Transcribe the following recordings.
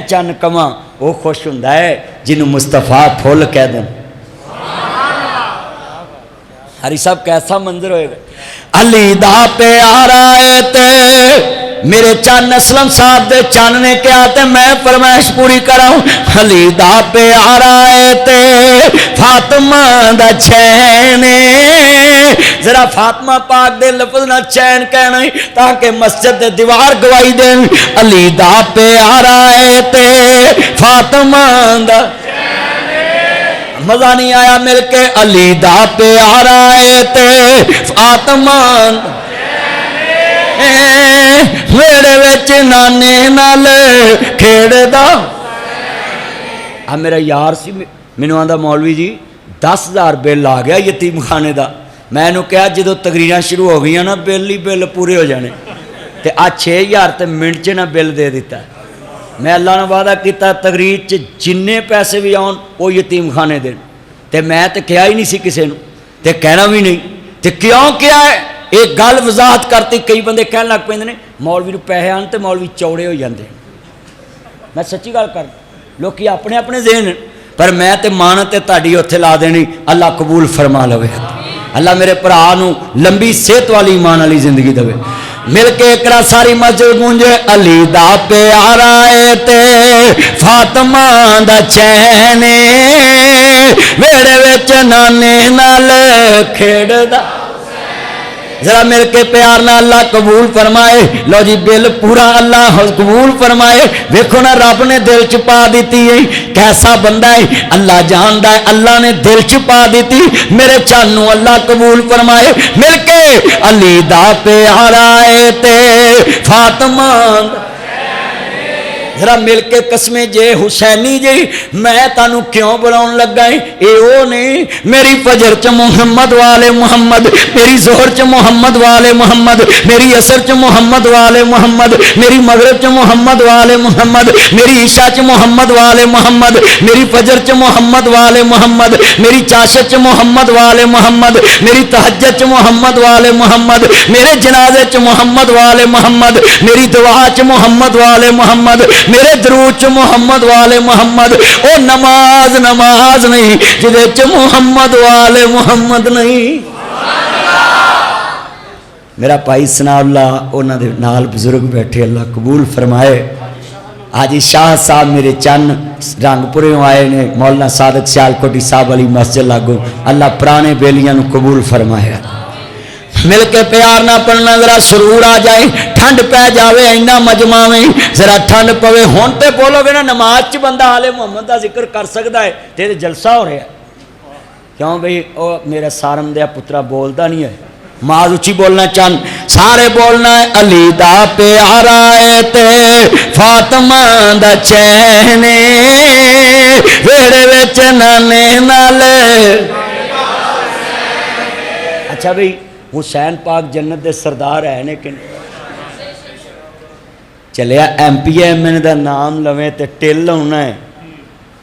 چن کما وہ خوش ہوندا ہے جنوں مصطفیٰ پھول کہہ دیں۔ ہری صاحب کیسا منظر ہوئے گا، علی دا پیارا ہے تے میرے چن اسلم صاحب دے چن نے کیا تے میں فرمائش پوری کراؤں، علی دا پیارا ہے تے فاطمہ دا چین، ذرا فاطمہ پاک دے لفظ نہ چین کہنا تاکہ مسجد دے دیوار گواہی دیں، علی دا پیارا ہے تے فاطمہ دا مزہ نہیں آیا مل کے، علی دا پیارا ہے تے فاطمہ میرے وچ نانے نال کھیڑ دا۔ اب میرا یار سی مینوں آندا مولوی جی 10,000 بل آ گیا یتیم خانے دا، میں نے کہا جدو تقریراں شروع ہو گئی نا بل ہی بل پورے ہو جانے تے آ 6,000 تے منٹ چ نہ بل دے دیتا ہے۔ میں اللہ نے وعدہ کیتا تقریر چ جننے پیسے بھی آن وہ یتیم خانے دین تے میں تے کہا ہی نہیں سی کسے نو تے کہنا بھی نہیں تے کیوں کیا ہے ایک گل وضاحت کرتی، کئی بندے کہنے لگ پہ مولوی نو پیسے آن تے مولوی چوڑے ہو جاندے، میں سچی گل کر لوکی اپنے اپنے ذہن پر میں تے مان تے تہاڈی اوتھے لا دینی، اللہ قبول فرما لوے، اللہ میرے بھرا نو لمبی صحت والی ایمان والی زندگی دے، مل کے اقرا ساری مسجد گونجے، علی دا پیارا ہے تے فاطمہ دا چین، میرے وچ نانے نال کھیڑدا، ذرا مل کے پیار نہ اللہ قبول فرمائے۔ لو جی بل پورا اللہ قبول فرمائے، دیکھو نا رب نے دل چ پا دیتی ہے، کیسا بندہ ہے اللہ جاندا ہے، اللہ نے دل چ پا دیتی، میرے چانو اللہ قبول فرمائے۔ مل کے علی دا پیارا ہے تے فاطمہ، ذرا مل کے قسمیں جے حسینی جی میں تانوں کیوں بلاؤن لگا ہے، اے او نہیں میری فجر چ محمد والے محمد، میری ظہر چ محمد والے محمد، میری عصر چ محمد والے محمد، میری مغرب چ محمد والے محمد، میری عشاء چ محمد والے محمد، میری فجر چ محمد والے محمد، میری چاشت چ محمد والے محمد، میری تہجد چ محمد والے محمد، میرے جنازے چ محمد والے محمد، میری دعا چ محمد والے محمد، میرے درود چ محمد والے محمد، او نماز نماز نہیں جدے چ محمد والے محمد نہیں۔ میرا بھائی ثناء اللہ انہاں دے نال بزرگ بیٹھے اللہ قبول فرمائے۔ حاجی شاہ صاحب میرے چن رنگ پورے آئے نے، مولانا صادق سیالکوٹی صاحب والی مسجد لاگو، اللہ پرانے بیلیاں نو قبول فرمایا۔ مل کے پیار نہ پڑھنا ذرا سرور آ جائے، ٹھنڈ پہ جاوے اینا مجمع میں ذرا ٹھنڈ پوے، ہون تے بولو گے نا نماز چ بندہ آل محمد دا ذکر کر سکتا ہے تیرے جلسہ ہو رہا ہے، کیوں بھئی او میرے سارم دیا پترا بولدا نہیں ہے، ماز اچھی بولنا چاند سارے بولنا ہے، علی دا پیارا ہے تے فاطمہ دا چین، ویڑے وچ نانے نال۔ اچھا بھئی حسین پاک جنت دے سردار ہے لیکن چلیا ایم پی ایم این دا نام لویں تے ٹل ہونا ہے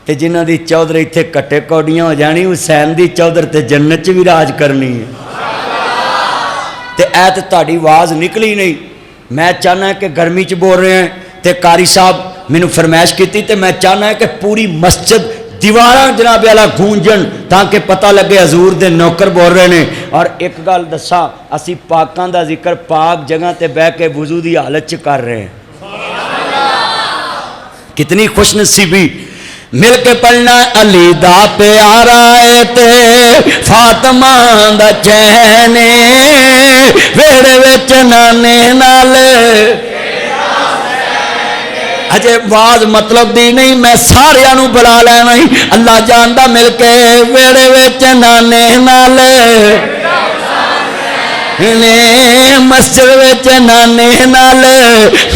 تے جنہ دی چودھر ایتھے کٹے کوڑیاں ہو جانی، حسین دی چودھر تے جنت چ بھی راج کرنی ہے تے اے تے تہاڈی آواز نکلی نہیں۔ میں چاہنا ہے کہ گرمی چ بول رہے ہیں تے قاری صاحب مینوں فرمائش کیتی تے میں چاہنا ہے کہ پوری مسجد دیواراں جناب والا گونجن تاکہ پتہ لگے حضور دے نوکر بول رہے ہیں۔ اور ایک گل دساں اسی پاکاں دا ذکر پاک جگہ تے بہ کے وضو دی حالت چ کر رہے ہیں، کتنی خوش نصیبی۔ مل کے پڑھنا علی دا پیارا ہے تے فاطمہ دا چین، ویڑے وچ نانے نال۔ اجے واز مطلب دی نہیں، میں سارے نو بلا لینا ہی، اللہ جاندا مل کے ویڑے وچ نانے نال، مسجد وچ نانے نال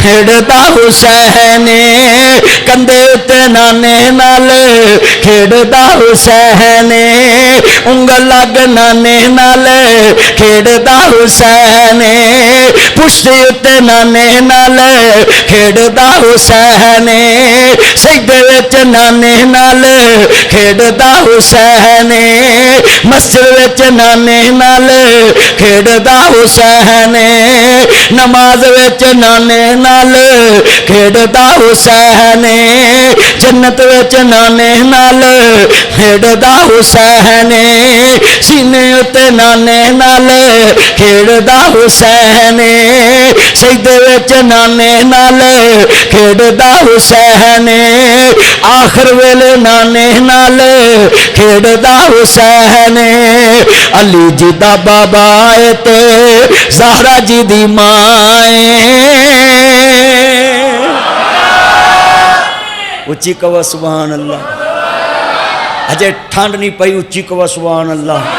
کھیڑدا حسین، کندھے اتے نانے نال کھیڑدا حسین، انگل لگ نانے نال کھیڑدا حسین، پشتی اتے نانے نال کھیڑدا حسین، سجدے وچ نانے نال کھیڑدا حسین، مسجد وچ نانے نال کھیڑدا کھیڑدا حسین نماز وچ نانے نال کھیڑدا حسین جنت وچ نانے نال کھیڑدا حسین سینے اتے نانے نال کھیڑدا حسین سجدے وچ نانے نال کھیڑدا حسین آخر ویلے نانے نال کھیڑدا حسین علی جی دا بابا تے زہرا جی دی ماں اچھی کہو سبحان اللہ اجے ٹھنڈ نہیں پئی اچھی کہو سبحان اللہ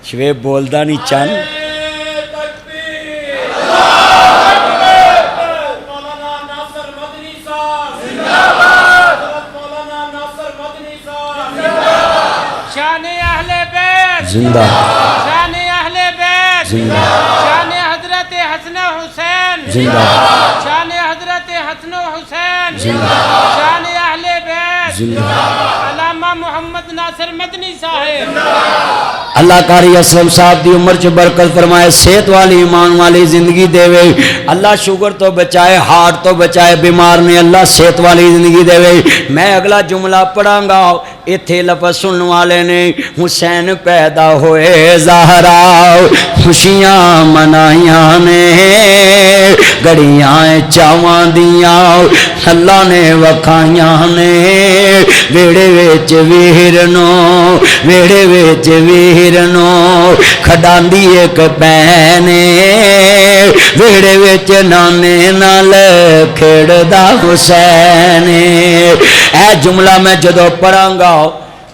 شویب بولدا نہیں چن زندہ شان اہل بیت زندہ شان حضرت حسن حسین زندہ شان حضرت حسن حسین زندہ شان اہل بیت زندہ علامہ محمد ناصر مدنی صاحب اللہ قاری اسلم صاحب دی عمر چ برکت فرمائے صحت والی ایمان والی زندگی دے وے اللہ شوگر تو بچائے ہارٹ تو بچائے بیمار نے اللہ صحت والی زندگی دے وے میں اگلا جملہ پڑھاں گا ایتھے لفظ سنن والے نے حسین پیدا ہوئے زہرا خوشیاں منائیاں نے گڑیاں چاواں دیاں اللہ نے وکھائیاں نے ویڑے وچ ویرنو ویڑے وچ ویرنو کھڈاندی ایک پینے ویڑے وچ نانے نال کھیڑدا حسین اے جملہ میں جدو پڑھاں گا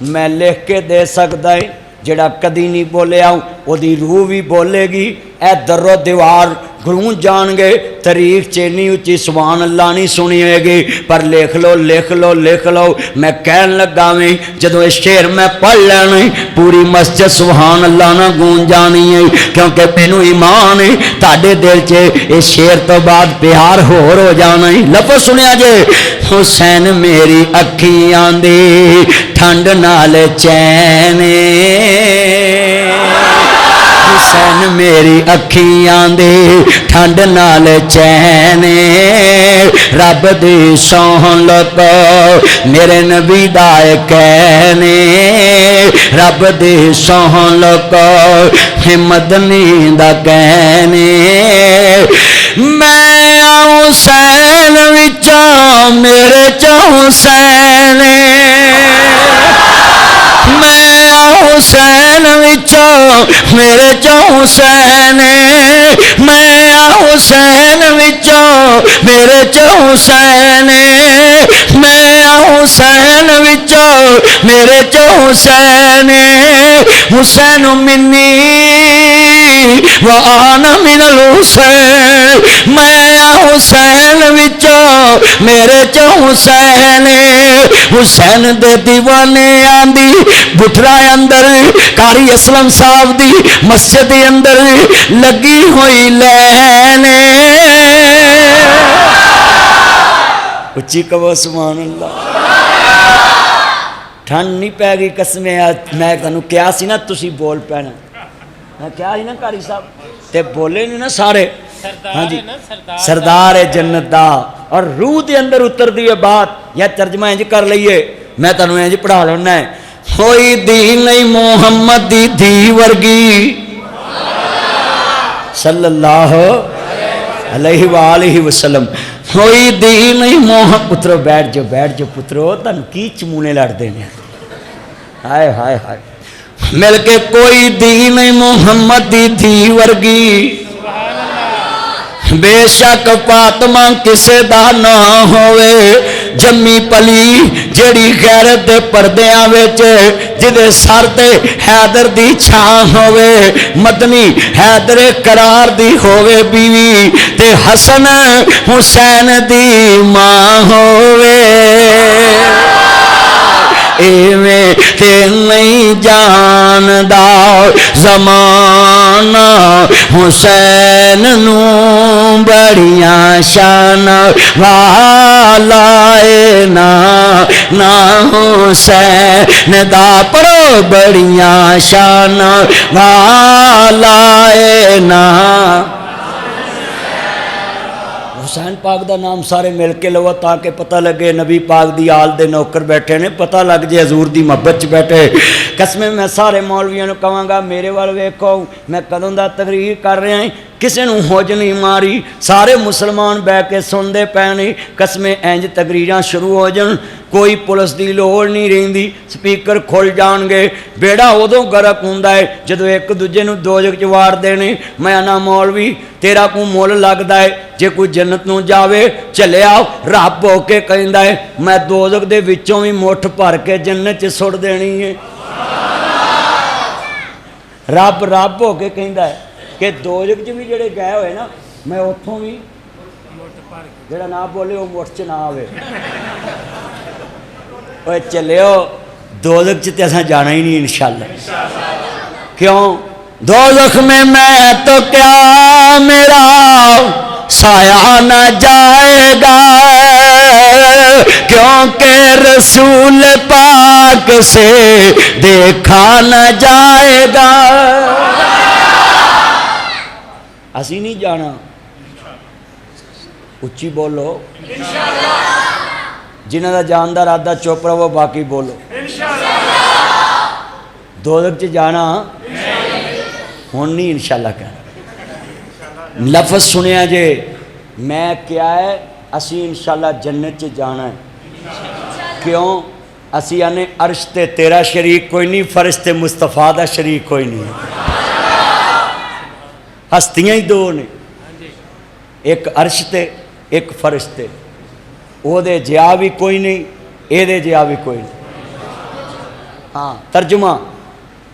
میں لکھ کے دے سکتا ہے جڑا کدی نہیں بولیا او دی روح بھی بولے گی اے در و دیوار گرون جان گے تاریخ چینی اچھی سبحان اللہ نہیں سنی ہوئے گی پر لکھ لو لکھ لو لکھ لو میں کہن لگا میں جدو اس شعر میں پڑھ لینا پوری مسجد سبحان اللہ نہ گون جانی ہے کیونکہ مینوں ایمان ہے تاڑے دل چے اس شعر تو بعد پیار ہو جانا ہے لفظ سنیا جے حسین میری اکھیاں دی ٹھنڈ نال چین حسین میری اکھیاں دی ٹھنڈ نال چین رب دی سوہن لکو میرے نبی دا کہنے رب دی سوہن لکو مدنی دا کہنے میں حسین وچوں میرے چوں حسین میں حسین وچوں میرے چوں حسین میں حسین وچوں میرے چوں حسین میں حسین وچوں میرے چوں حسین حسین منی وآنا من الحسین میں حسین وچوں میرے چوں حسین حسین دے دیوانے آندی بٹھرا اندر قاری اسلم صاحب دی مسجد اندر لگی ہوئی لینے اچھی کہو سبحان اللہ ٹھنڈ نہیں پہ گئی قسمیں میں تانوں کیا سی نا تسی بول پینا میں کیا ہی نا قاری صاحب تے بولے نہیں نا سارے ہاں جی سردار جنت دا اور روح دے اندر اتر دیئے بات یا ترجمہ انج کر لئیے میں تانوں انج پڑھا لینا ہے کوئی دی نہیں محمد دی دھی ورگی صلی اللہ علیہ وآلہ وسلم کوئی دی نہیں محمد پترو بیٹھ جو پترو تن کی چمونے لڑ دینے ہائے ہائے ہائے مل کے کوئی دی نہیں محمد دی دھی ورگی بے شک فاطمہ کسے دا نہ ہوئے جمی پلی جڑی غیرت دے پردیاں وچ جدے سر تے حیدر دی چھان ہوئے مدنی حیدر قرار دی ہوئے بیوی تے حسن حسین دی ماں ہوئے ایویں تے نہیں جاندا زمانہ حسین نو بڑیاں شان والا نام نا حسین دا پڑھو بڑیاں شان والا اے نا حسین پاک دا نام سارے مل کے لو تاکہ پتہ لگے نبی پاک دی آل دے نوکر بیٹھے نے پتہ لگ جے حضور دی محبت چ بیٹھے قسمیں میں سارے مولویاں نو کہاں گا میرے وال ویکھو میں کدوں دا تقریر کر رہا ہوں کسے نو ہوج نہیں ماری سارے مسلمان بہ کے سن دے پینے قسمیں انج تقریراں شروع ہو جن کوئی پولیس دی لوڑ نہیں رہندی سپیکر کھل جان گے بیڑا ادوں گرک ہوندا ہے جدو ایک دوجے نو دوزخ چ وار دینے میں انا مولوی تیرا کو مول لگدا ہے جے کوئی جنت نو جاوے چلے آؤ رب ہو کے کہندا ہے میں دوزخ دے وچوں وی مٹھ بھر کے جنت چ سٹ دینی ہے رب ہو کے کہندا ہے کہ دوزخ چ بھی جڑے گئے ہوئے نا میں اتھوں بھی جڑا نہ بولے وہ مٹھ چ نہ آوے اوے چلیو دوزخ چ تے اساں جانا ہی نہیں انشاءاللہ کیوں دوزخ میں تو کیا میرا سایہ نہ جائے گا کیونکہ رسول پاک سے دیکھا نہ جائے گا اسی نہیں جانا اچھی بولو جنہاں دا جاندار آدھا چپ رہو باقی بولو دوزخ چ جانا ہون نہیں انشاءاللہ کہنا لفظ سنیا جے میں کیا ہے اسی انشاءاللہ جنت چ جانا ہے کیوں اسی آنے عرش تے تیرا شریک کوئی نہیں فرشتے مصطفیٰ دا شریک کوئی نہیں ہستیاں ہی دو نے ایک عرش تے ایک فرشتے او دے جیا بھی کوئی نہیں اے دے جیا بھی کوئی نہیں ہاں ترجمہ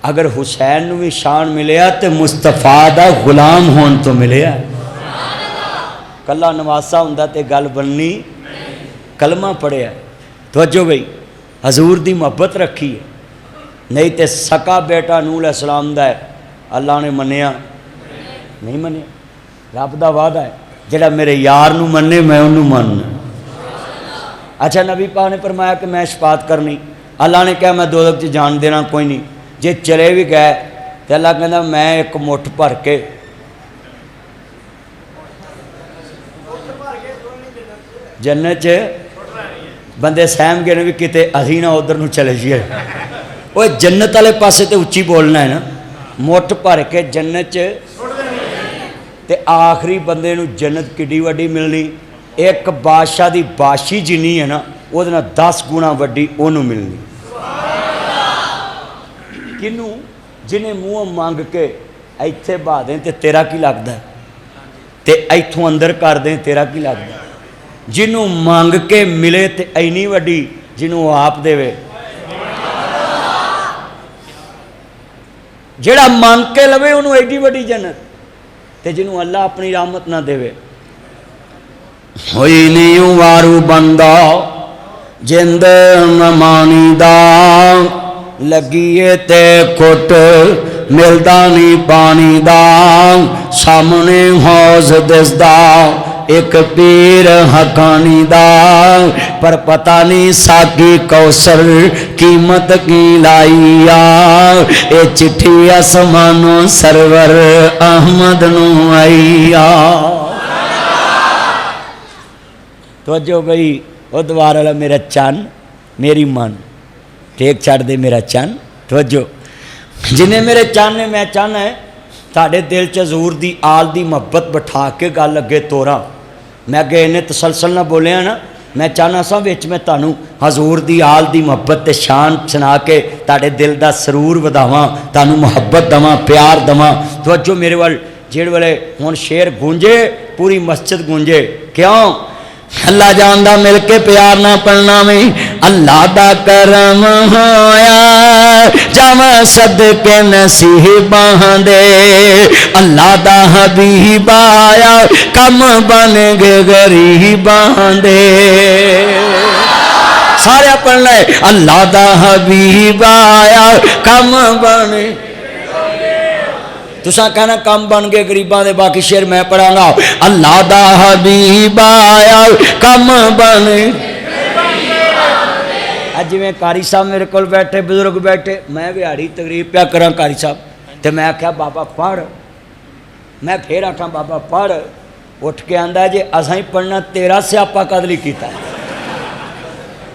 اگر حسین نو بھی شان ملیا تے مصطفیٰ دا غلام ہون تو ملیا کلہ نواسا ہوندا تے گل بننی کلمہ پڑھیا توجہ بھئی حضور دی محبت رکھی ہے نہیں تے سکا بیٹا نوح علیہ السلام دا ہے اللہ نے منیا نہیں منیا رب دا وعدہ ہے جڑا میرے یار نو مننے میں انہوں مننا اچھا نبی پاک نے فرمایا کہ میں شفاعت کرنی اللہ نے کہا میں دوزخ چ جان دینا کوئی نہیں جے چلے بھی گئے تو اللہ کہنا میں ایک مٹھ بھر کے جنت چ بندے سہم گئے نے بھی کتے اسی نہ ادھر نو چلے جائے وہ جنت والے پاسے تے اچھی بولنا ہے نا مٹھ بھر کے جنت چ تے آخری بندے نو جنت کڈی وڈی ملنی ایک بادشاہ دی بادشی جنی ہے نا وہ 10 گنا وڈی انہوں ملنی کنوں جنہیں منہ مانگ کے ایتھے بہا دیں تے تیرا کی لگتا ہے تے ایتھوں اندر کر دیں تیرا کی لگتا ہے جنہوں مانگ کے ملے تے اینی وڈی جنہوں آپ دے وے جڑا مانگ کے لوے انہوں ایڈی وڈی جنت تے جنہوں اللہ اپنی رحمت نہ دے وے ہوئی نہیں وارو بندہ جند نمانی دا لگیے تے کھٹ ملدا نہیں پانی دا سامنے حوض دسدا ایک پیر حقانی دا پر پتہ نہیں ساکی کوثر قیمت کی لائی اے چٹھی آسمانوں سرور احمد نو آئی توجہ بھئی او دوار والا میرا چان میری من ٹیک چھڑ دے میرا چان توجہ جنہیں میرے چان نے میں چاہنا ہے تھاڑے دل چ حضور دی آل دی محبت بٹھا کے گل اگے توراں میں اگے انہیں تسلسل نہ بولیا نا میں چاہنا سا وچ میں تانوں حضور دی آل دی محبت تے شان سنا کے تھاڑے دل دا سرور وداواں تانوں محبت دواں پیار دواں توجہ میرے وال جیڑ والے ہن شیر گونجے پوری مسجد گونجے کیوں اللہ جاندہ مل کے پیار نہ پڑھنا میں اللہ دا کرم ہویا جاما صدقے نصیباں دے اللہ دا حبیب آیا کم بن گے غریباں دے سارے پڑھنا ہے اللہ دا حبیب آیا کم بن تساں کہنا کم بن گئے غریباں دے باقی شعر میں پڑھاں گا اللہ دا حبیب آیا کم بن اج جویں قاری صاحب میرے کول بیٹھے بزرگ بیٹھے میں بہاڑی تقریب پیا کراں قاری صاحب تے میں آکھیا بابا پڑھ میں پھر آکھاں بابا پڑھ اٹھ کے آندا جے اساں ہی پڑھنا تیرا سیاپا قدلی کیتا ہے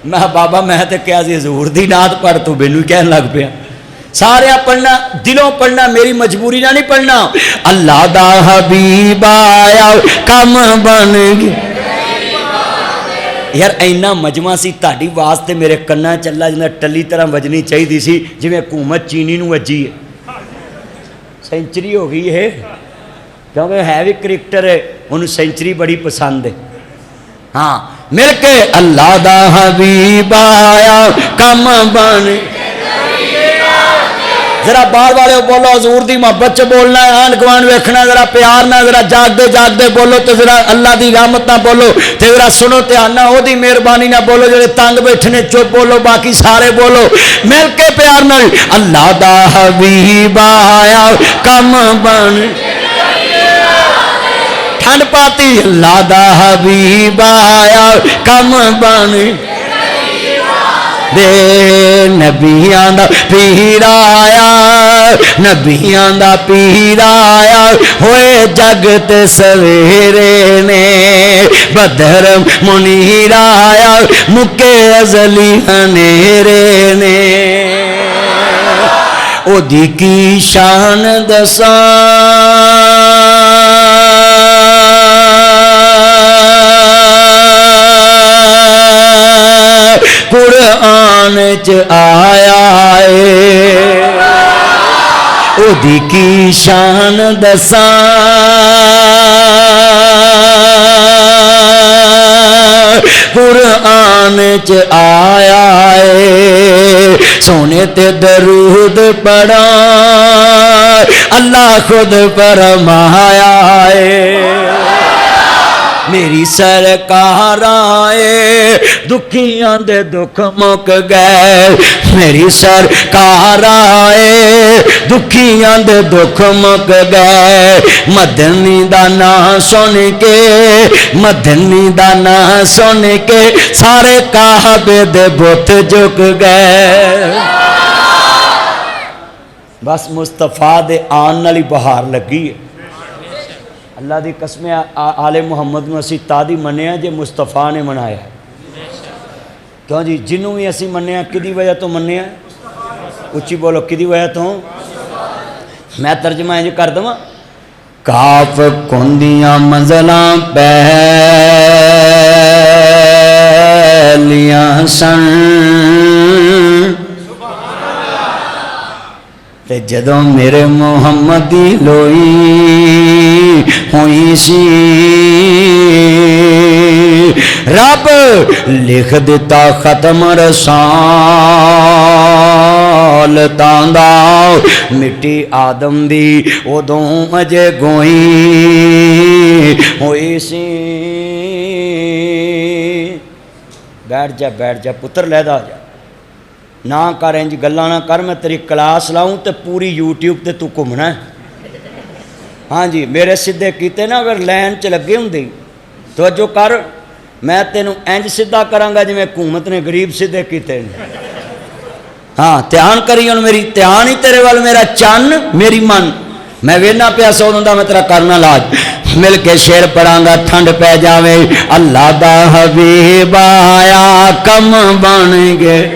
میں بابا میں تے کیا سی حضور دی نعت پڑھ تو مینوں کہن لگ پیا سارے پڑھنا دلوں پڑھنا میری مجبوری نہ نہیں پڑھنا اللہ دا حبیب آیا کم بن گیا یار اینا مجمع سی تہاڈی آواز تے میرے کنا چلا جنہ ٹلی طرح وجنی چاہیے سی جویں حکومت چینی نو وجی ہے سینچری ہو گئی ہے کیونکہ ہے بھی کرکٹر ہے انہوں سینچری بڑی پسند ہے ہاں مل کے اللہ دا حبیب آیا کم بن ذرا بار والے بولو حضور دی محبت چ بولنا ہے آن گوان ویکھنا ذرا پیار نہ ذرا جاگ دے بولو تے ذرا اللہ دی رحمت نہ بولو تے ذرا سنو تے آنا او دی مہربانی نہ بولو جڑے تنگ بیٹھنے چپ بولو باقی سارے بولو مل کے پیار نال اللہ دا حبیب آیا کم بن ٹھنڈ پاتی اللہ دا حبیب آیا کم بن دے نبیاں دا پیر آیا نبیاں دا پیر آیا ہوئے جگ تے سویرے نے بدر منیر آیا مکے ازلی ہنیرے نے او دی کی شان دساں قرآن چ آیا ہے او دی کی شان دساں قرآن چ آیا ہے سونے تے درود پڑھا اللہ خود فرمایا ہے میری سرکار آئے دکھیاں دے دکھ مک گئے میری سرکار آئے دکھیاں دے دکھ مک گئے مدنی دا نام سن کے مدنی دا نام سن کے سارے کعبے دے بت جھک گئے بس مصطفیٰ دے آن نالی بہار لگی ہے اللہ دی قسم آل محمد نو اسی تادی منیا جے مصطفیٰ نے منایا ہے کیوں جی جنوں بھی اسی منیا کدی وجہ تو منیا اچھی بولو کدی وجہ تو میں ترجمہ انج کر دوں کاف کندیاں منزلاں پہلیاں سن تے جدوں میرے محمد دی لوئی ہوئی سی رب لکھ دیتا ختم رسالتاں دا مٹی آدم دی ادوں اجے گوئی ہوئی سی بیٹھ جا پتر لیدا جا نہ کر انج گلاں نہ کر میں تیری کلاس لاؤں تے پوری یوٹیوب تے تو گھومنا ہے ہاں جی میرے سدھے کیتے نا اگر لین چ لگے ہوندے توجہ کر میں تینوں انج سدھا کراں گا جویں حکومت نے غریب سدھے کیتے ہاں دھیان کری ہن میری دھیان ہی تیرے وال میرا چن میری من میں وینا پیا سونوں دا میں تیرا کرنا لاج مل کے شعر پڑھاں گا ٹھنڈ پہ جاوے اللہ دا حبیب آیا کم بن گئے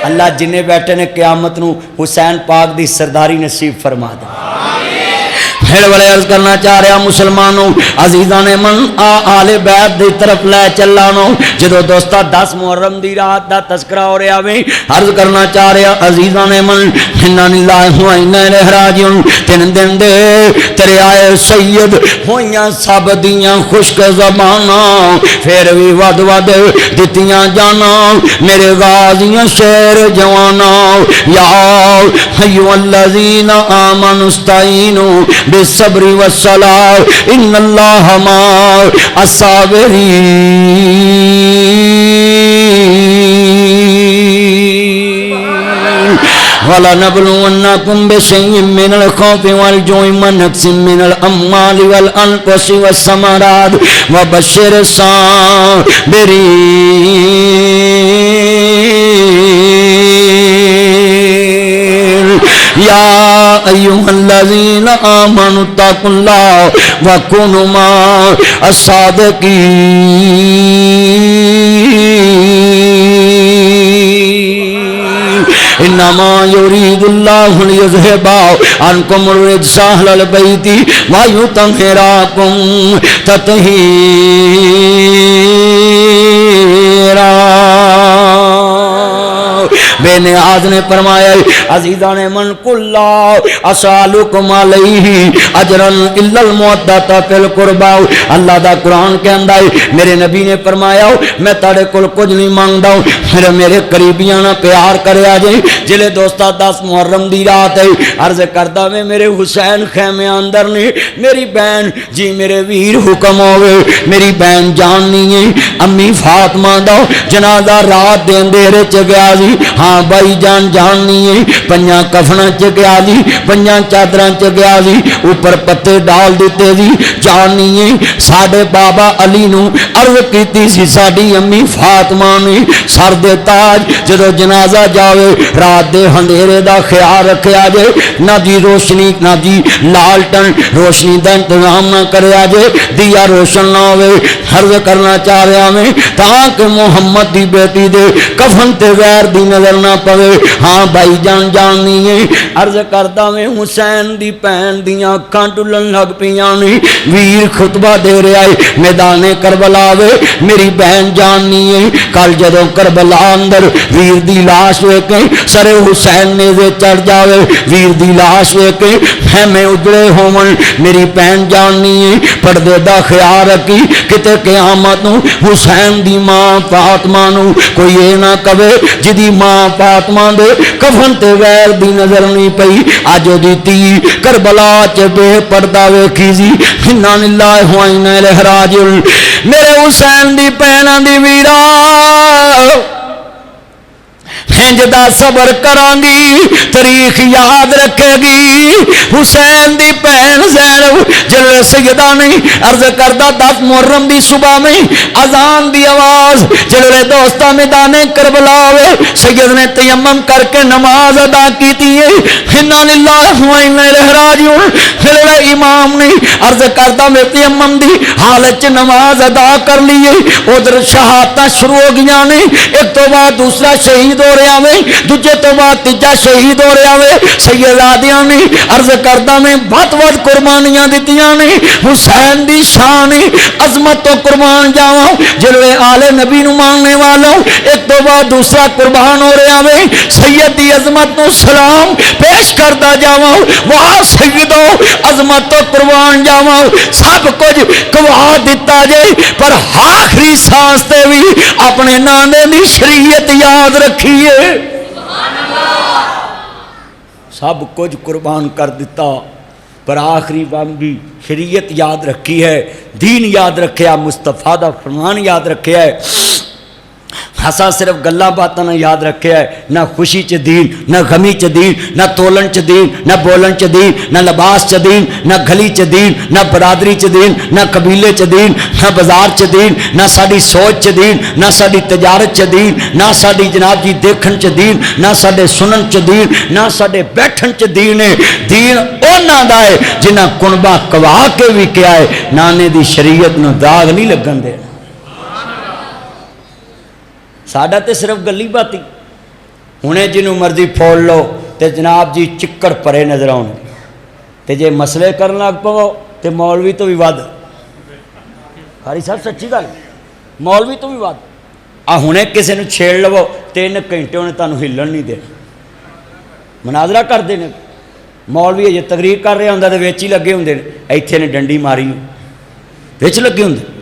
اللہ جنہیں بیٹھے نے قیامت نو حسین پاک دی سرداری نصیب فرما دے پھر والے عرض کرنا چاہ رہا مسلمانوں عزیزان من آل بیت دی طرف لے چلانو جدو دوستا 10 محرم دی رات دا تذکرہ ہو رہا وے عرض کرنا چاہ رہا عزیزان من انہاں لائے ہوئیں انہیں راجیوں تین دن دے تیرے آئے سید ہوئیاں سب دیاں خشک زباناں پھر بھی ود ود دتیاں جانا میرے غازیاں شیر جوانا یا حیو الذین آمنوا استعینوا بالصبر والصلاة ان اللہ مع الصابرین وَلَنَبْلُوَنَّكُمْ بِشَيْءٍ مِّنَ الْخَوْفِ وَالْجُوعِ وَنَقْصٍ مِّنَ الْأَمْوَالِ وَالْأَنفُسِ وَالثَّمَرَاتِ وَبَشِّرِ الصَّابِرِينَ یا ایھا الذین آمنوا اتقوا اللہ وکونوا مع الصادقین انما یرید اللہ لیذھب عنکم الرجس اہل البیت ویطہرکم تطہیرا۔ بے نیاز نے فرمایا عزیزان من کلا اسالکم علیہ اجرا الا المودۃ فی القربى۔ اللہ دا قرآن کے اندر میرے نبی نے فرمایا میں تاڑے کول کچھ نہیں مانگدا میرے قریبیاں نہ پیار کرے آ جائے۔ جلے دوستا 10 محرم دی رات ہے عرض کردہ میں میرے حسین خیمے اندر نے میری بہن جی میرے ویر حکم ہوئے میری بہن جاننی ہے امی فاطمہ دا جنازہ رات دے اندھیرے چ گیا جی ہاں بائی جان جاننی ہے پنجاں کفنا چ گیا جی پنجاں چادراں چ گیا جی اوپر پتے ڈال دیتے جی جاننی ہے ساڈے بابا علی نو عرض کیتی سی ساڈی امی فاطمہ نے سر دے تاج جدو جنازہ جاوے رات دے اندھیرے دا خیال رکھیا جے نہ جی روشنی نہ جی لالٹن روشنی دا انتظام نہ کریا جے دیا روشن نہ ہوئے عرض کرنا چاہ رہا میں تاکہ محمد دی بیٹی دے کفن تے غیر دی نظر نہ پوے۔ ہاں بھائی جان جاننی ہے عرض کردہ میں حسین دی پہن دیاں اکھاں ٹلن لگ پیاں نے ویر خطبہ دے رہا ہے میدان کربلا وے میری بہن جاننی ہے کل جدو کربلا اندر ویر دی لاش ہوئے کہ سر حسین نے دے چڑھ جاوے ویر دی لاش ہوئے کہ میں اجڑے ہومن میری بہن جاننی ہے پردے دا خیال رکھی کتے قیامت نو حسین دی ماں فاطمہ نو کوئی یہ نہ کہے جدی ماں فاطمہ دے کفن تے غیر دی نظر نہیں پئی آج دی تی کربلا چ بے پردہ ویکھی سی انا للہ و انا الیہ راجعون۔ میرے حسین دی پہنا دی ویرا ہنجدہ صبر کرانگی تاریخ یاد رکھے گی حسین دی پہن زینب جلوے سیدہ نہیں عرض کردہ 10 محرم دی صبح میں اذان دی آواز جلوے دوستہ میدان کربلا ہوئے سید نے تیمم کر کے نماز ادا کی تھی انا للہ و انا الیہ راجعون۔ جلوے امام نے عرض کردہ میں تیمم دی حالت نماز ادا کر لیے ادھر شہادتہ شروع ہو گیا نے ایک تو بعد دوسرا شہید ہو رہا میں دوجے تو بعد تیجا شہید ہو رہا میں سیدادیاں نے عرض کردہ میں بہت قربانیاں دیتیاں نے حسین دی شان عظمت تو قربان جاؤں جلوے آل نبی نو ماننے والوں ایک تو بعد دوسرا قربان ہو رہا میں سید دی عظمت نو سلام پیش کردہ جاؤں وہاں سیدو عظمت تو قربان جاؤں سب کچھ گواہ دیتا جائے پر آخری سانس تے بھی اپنے نانے دی شریعت یاد رکھیے سب کچھ قربان کر دیتا پر آخری وقت بھی شریعت یاد رکھی ہے دین یاد رکھیا مصطفیٰ دا فرمان یاد رکھیا ہے ہسا صرف گلا باتاں نہ یاد رکھیا ہے نہ خوشی چ دین نہ غمی چ دین نہ تولن چ دین نہ بولن چ دین نہ لباس چ دین نہ گلی چ دین نہ برادری چ دین نہ قبیلے چ دین نہ بازار چ دین نہ ساڈی سوچ چ دین نہ ساڈی تجارت چ دین نہ ساڈی جناب جی دیکھن چ دین نہ ساڈے سنن چ دین نہ ساڈے بیٹھن چ دین ہے دین انہاں دا ہے جنہاں کنبہ کوا کے بھی کیا ہے نانے دی شریعت نو داغ نہیں لگن دے ساڈا تے صرف گلی باتی ہنے جنوں مرضی پھول لو تے جناب جی چکڑ پرے نظر آؤ تے جے مسئلے کرن لگ پو تے مولوی تو بھی ود قاری صاحب سچی گل مولوی تو بھی ود ہنے کسے نوں چھیڑ لو 3 گھنٹے انہیں تانوں ہلن نہیں دے مناظرہ کر دے مولوی جے تقریر کر رہا ہوندا تے وچ ہی لگے ہوندے ایتھے نے ڈنڈی ماری وچ لگے ہوندے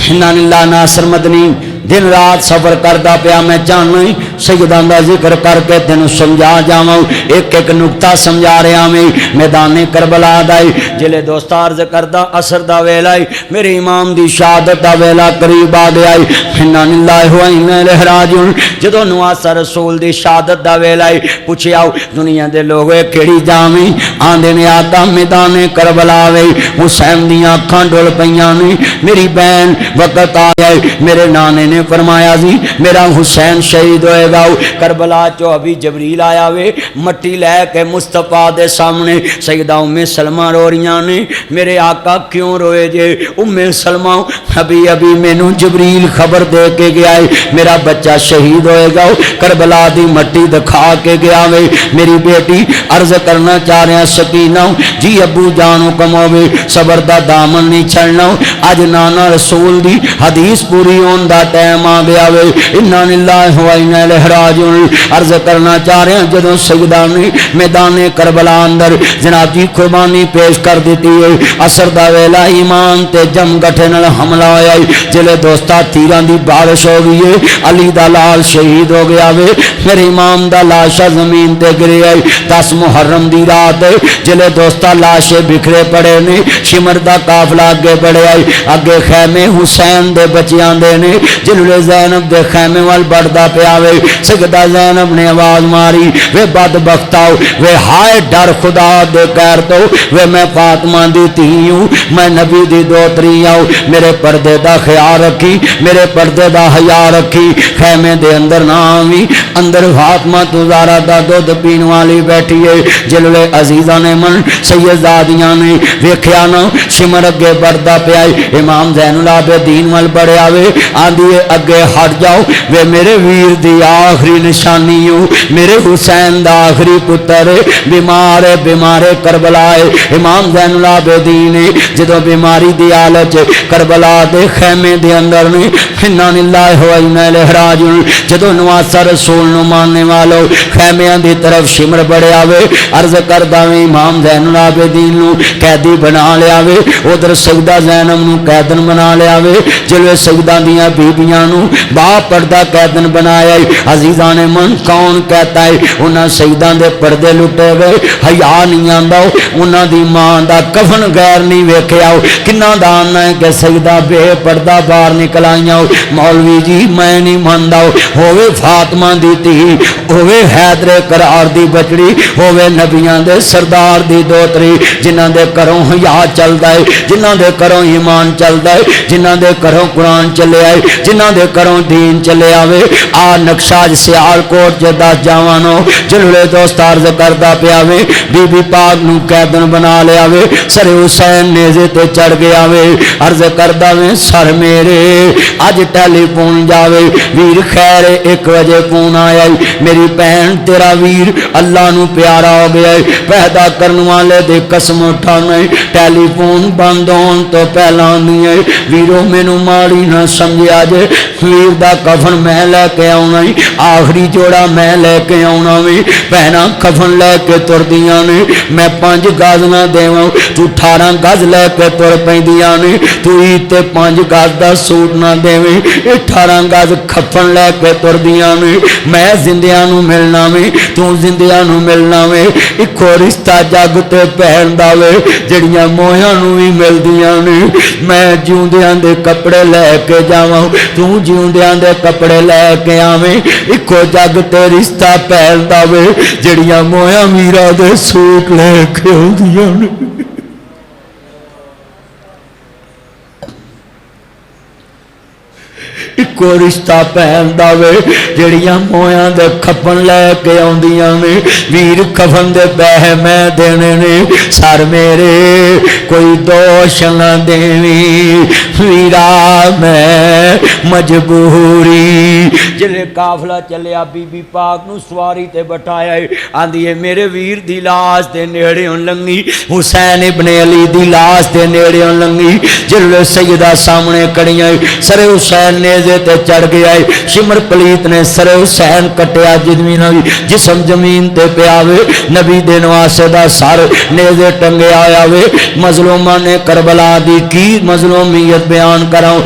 انا للہ ناصر مدنی دن رات سفر کردہ پیا میں چاہنا سیدان دا ذکر کر کے تینوں سمجھا جاؤں ایک ایک نکتہ سمجھا رہا میں میدان کربلا دائی جلے دوست عرض کردہ اثر دا ویلائی میرے امام دی شہادت دا ویلا قریب آ گئی انا للہ و انا الیہ راجعون جدو نواسا رسول دی شہادت دا ویلائی پوچھے آؤ دنیا دے لوگے کیڑی جامی آندے نے آتا میدان کربلا وی حسین دیاں اکھاں ڈول پیاں نے میری بہن وقت آ گئے میرے نانے نے نے فرمایا جی میرا حسین شہید ہوئے گا کربلا چو ابھی جبریل آیا وے مٹی لے کے مصطفیٰ دے سامنے سیدہ ام سلمہ رو رہیاں نے میرے آقا کیوں روئے جے ام سلمہ ابھی ابھی مینوں جبریل خبر دے کے گیا ہے میرا بچہ شہید ہوئے گا کربلا دی مٹی دکھا کے گیا وے میری بیٹی عرض کرنا چاہ رہے ہیں سکینہ جی ابو جانو کموے صبر دا دامن نہیں چھڑنا آج نانا رسول دی حدیث پوری ہون دا ٹائم آ گیا وے انا للہ و انا الیہ راجعون عرض کرنا چاہ رہے ہیں جدوں سیدہ نے میدان کربلا اندر جناب جی قربانی پیش کر دیتی ہے اثر دا ویلا ایمان تے جم گٹھے نال حملہ ہویا ہے جلے دوستا تیران دی بارش ہو گئی ہے علی دا لال شہید ہو گیا وے میرے امام دا لاشا زمین تے گرے ہے 10 محرم دی رات جلے دوستا لاشے بکھرے پڑے نے شمر دا قافلہ اگے بڑھے آئی اگے خیمے حسین دے بچیاں دے نے جلے زینب دے خیمے وال بڑھدا پیاوے سجدہ زینب نے آواز ماری وے بدبختاؤ وے ہائے ڈر خدا دے کہر تو وے میں فاطمہ دی تھی ہوں میں نبی دی دوتری آؤ میرے پردے دا خیال رکھی میرے پردے دا حیا رکھی خیمے دے اندر نامی اندر فاطمہ تو زارا دا دودھ پین والی بیٹھی ہے جلوے عزیزہ نے من سیدزادیاں نے ویکھیا نا شمر اگے بڑھدا پیائی امام زین العابدین وال بڑھے آوے آندھیے اگے ہٹ جاؤ وے میرے ویر دی آخری نشانی ہوں میرے حسین دا آخری پتر بیمار کربلا امام زین العابدین جدو بیماری دی آلچ کربلا دے خیمے دے اندر نے انا للہ و انا الیہ راجعون جدو نواسا رسول نو ماننے والو خیمیاں دی طرف شمر بڑے آوے عرض کردہ میں امام زین العابدین نو قیدی بنا لے آوے ادھر سجدہ زینب نو قیدن بنا لے آوے جلوے سجدہ دیاں بیبیاں نو باپ پردہ قیدن بنایا عزیزان من کون کہتا ہے انہاں سجدہ دے پردے لٹے گئے حیا نہیں آنداؤ انہاں دی ماں دا کفن غیر نہیں ویکھے آؤ کنہ داننا ہے کہ سجدہ بے پردہ باہر نکل آئیاں مولوی جی میں نہیں مانداؤ ہوئے فاطمہ دی تھی ہوئے حیدر قرار دی بچڑی ہوئے نبیان دے سردار دی دوتری جنہ دے کروں حیا چل دائے جنہ دے کروں ایمان چل دائے جنہ دے کروں قرآن چلے آئے جنہ دے کروں دین چلے آوے آ نقشاج سیال کوٹ جدہ جاوانو جلوے دوست عرض کردہ پہ آوے بی بی پاک نو قیدن بنا لے آوے سر حسین نیزے تے چڑھ گیا آوے عرض کردہ میں سر میرے آج ٹیلی فون جاوے ویر خیر 1 بجے فون آیا میری بہن تیرا ویر اللہ نو پیارا ہو گیا پیدا کرنے والے دے قسم اٹھانا ٹیلی فون بند ہون تو پہلا نہیں ہے ویرو مینو ماڑی نہ سمجھا جے ویر دا کفن میں لے کے آنا آخری جوڑا میں لے کے آنا بہنا کفن لے کے تر دیا نے میں 5 گز نہ دیواں تو 18 گز لے کے تر پیندیاں نے تو ایتے 5 گز دا سوٹ نہ دیویں 18 گز کفن لے کے تر دیا نے میں زندیاں نو ملنا میں تو زندیاں نو ملنا میں اکو رشتہ جگ تے پہن داوے جڑیاں مویاں نو ہی مل دیاں نے میں جیوندیاں دے کپڑے لے کے جاواں تو جیوندیاں دے کپڑے لے کے آویں اکو جگ تے رشتہ پہن داوے جڑیاں مویاں میرا دے سوٹ لے کے آدیاں نے اکو رشتہ پہن داوے جڑیاں مویاں دے کھپن لے کے آندیاں نے ویر کفن دے بہ میں دینے نے سر میرے کوئی دوش نہ دیویں ویرا میں مجبوری جلے قافلہ چلیا بی بی پاک نو سواری تے بٹھایا آندیے میرے ویر دی لاش دے نیڑے ہون لنگی حسین ابن علی دی لاش دے نیڑے ہون لنگی جلے سیدہ سامنے کڑیاں سر حسین نیزے تے چڑھ گیا شمر پلیت نے سر حسین کٹیا جسم زمین تے پہ آوے نبی دے نواسے دا سر نیزے ٹنگے آیا وے مظلومہ نے کربلا دی کی مظلومیت بیان کراؤ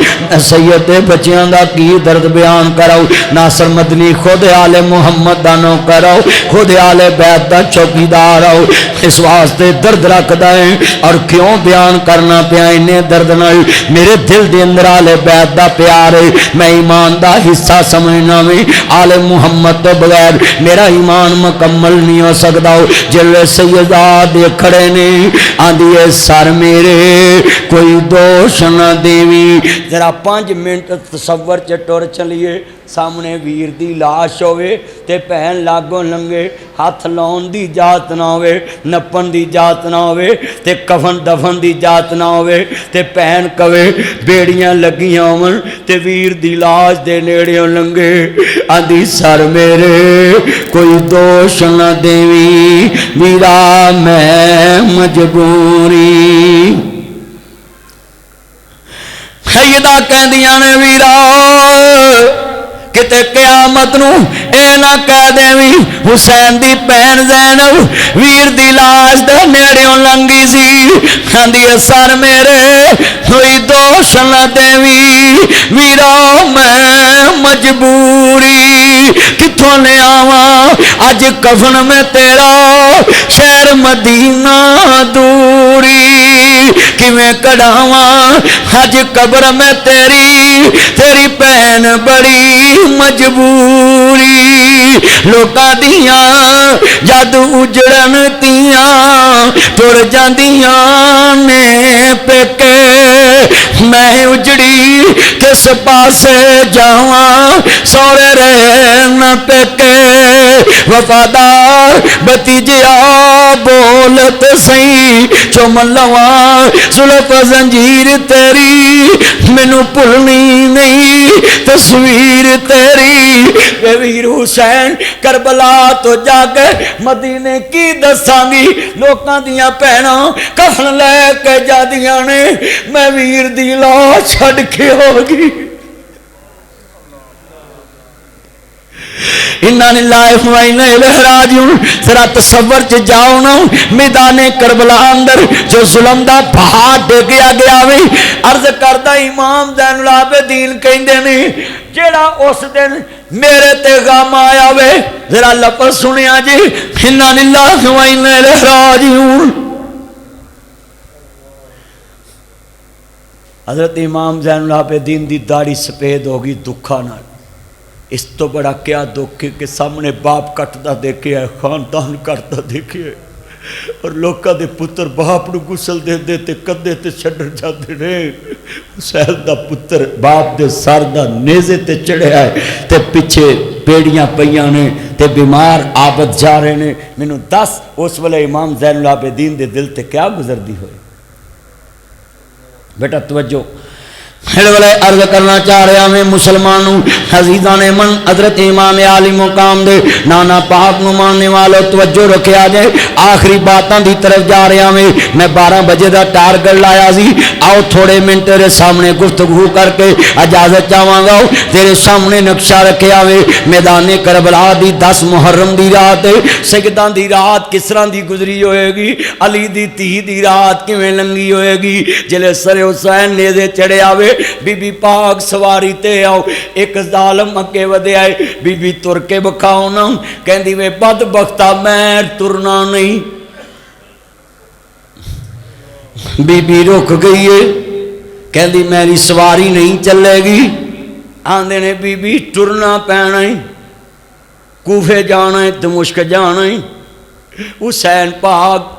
سید بچیاں دا کی درد بیان کراؤ ناصر مدنی خود آل محمد دانو کراؤ خود آل بیت دا چوکیدار آؤ اس واسطے درد رکھ دائیں اور کیوں بیان کرنا پیا انہیں درد نہیں میرے دل دے اندر آل بیت دا پیار ہے میں ایمان دا حصہ سمجھنا میں آل محمد تو بغیر میرا ایمان مکمل نہیں ہو سکتا جلوے سیدات کھڑے نے آندھی ہے سر میرے کوئی دوش نہ دیوی ذرا 5 منٹ تصور چٹور چلیے سامنے ویر دی لاش ہوئے تے پہن لاگوں لنگے ہاتھ لاؤن دی جات نہ ہوئے نپن دی جات نہ ہوئے تے کفن دفن دی جات نہ ہوئے تے پہن کوے بیڑیاں لگیاں ہون تے ویر دی لاش دے نیڑیوں لنگے آندھی سر میرے کوئی دوش نہ دیوی ویرا میں مجبوری سیدہ کہہ دیا نے ویرا کتے قیامت نو اے نہ کہہ دیوی حسین دی پہن زینب ویر دی لاش دے نیڑیوں لنگی سی کھاندی سر میرے ہوئی دوش نہ دیوی ویرا میں مجبوری کتھوں لے آواں اج کفن میں تیرا شہر مدینہ دوری کیویں کڑاواں اج قبر میں تیری پہن بڑی مجبوری لوکاں دیاں جد اجڑن تیاں ٹر جاندیاں نے پیکے میں اجڑی کس پاسے جاواں سورے رہن پیکے وفادار بتیجیا بولت سی چوم لواں زلف زنجیر تیری مینوں بھلنی نہیں تصویر تیری ویر حسین کربلا تو جا کے مدینے کی دساں گی لوکاں دیاں بہناں کفن لے کے جادیاں نے میں ویر دی لاش چھڈ کے ہوگی اِنَّا لِلَّهِ وَإِنَّا إِلَيْهِ رَاجِعُونَ ذرا تصور چ جاؤ نا میدان کربلا اندر جو ظلم دا پہاڑ ڈگیا گیا وی عرض کردا امام زین العابدین کہندے نے جیڑا اس دن میرے تے غم آیا وے ذرا لفظ سنیا جی اِنَّا لِلَّهِ وَإِنَّا إِلَيْهِ رَاجِعُونَ حضرت امام زین العابدین دی داڑھی سفید ہوگی دکھا نال اس تو بڑا کیا دکھ کہ سامنے باپ کٹتا دیکھے ہے خاندان کرتا دیکھے ہے اور لوکاں دے پتر باپ نو گسل دے دے تے کدے تے چھڈر جاندے نے حسین دا پتر باپ دے سر دا نیزے تے چڑھیا ہے تے پیچھے پیڑیاں پیاں نے تے بیمار عابد جا رہے نے مینوں دس اس ویلے امام زین العابدین دے دل تے کیا گزردی ہوئی بیٹا توجہ پھر والے عرض کرنا چاہ رہا میں مسلمانوں عزیزان من حضرت امام عالی مقام دے نانا پاک نو ماننے والو توجہ رکھیا جائے آخری باتاں دی طرف جا رہا میں 12 بجے دا ٹارگٹ لایا سی آؤ تھوڑے منٹ تیرے سامنے گفتگو کر کے اجازت چاہواں گا تیرے سامنے نقشہ رکھیا وے میدان کربلا دی 10 محرم دی رات سجدہ دی رات کس طرح دی گزری ہوئے گی علی دی تی دی رات کیویں لنگی ہوئے گی جلے سر حسین نیزے چڑھے آوے بی بی پاک سواری تے آؤ ایک ظالم اگے ودے آئے بی بی تر کے بکھاؤ نا کہندی وے بدبختہ میں ترنا نہیں بی بی رک گئی ہے کہندی میری سواری نہیں چلے گی آندے نے بی بی ٹرنا پینا ہے کوفے جانا ہے دمشق جانا ہے حسین پاک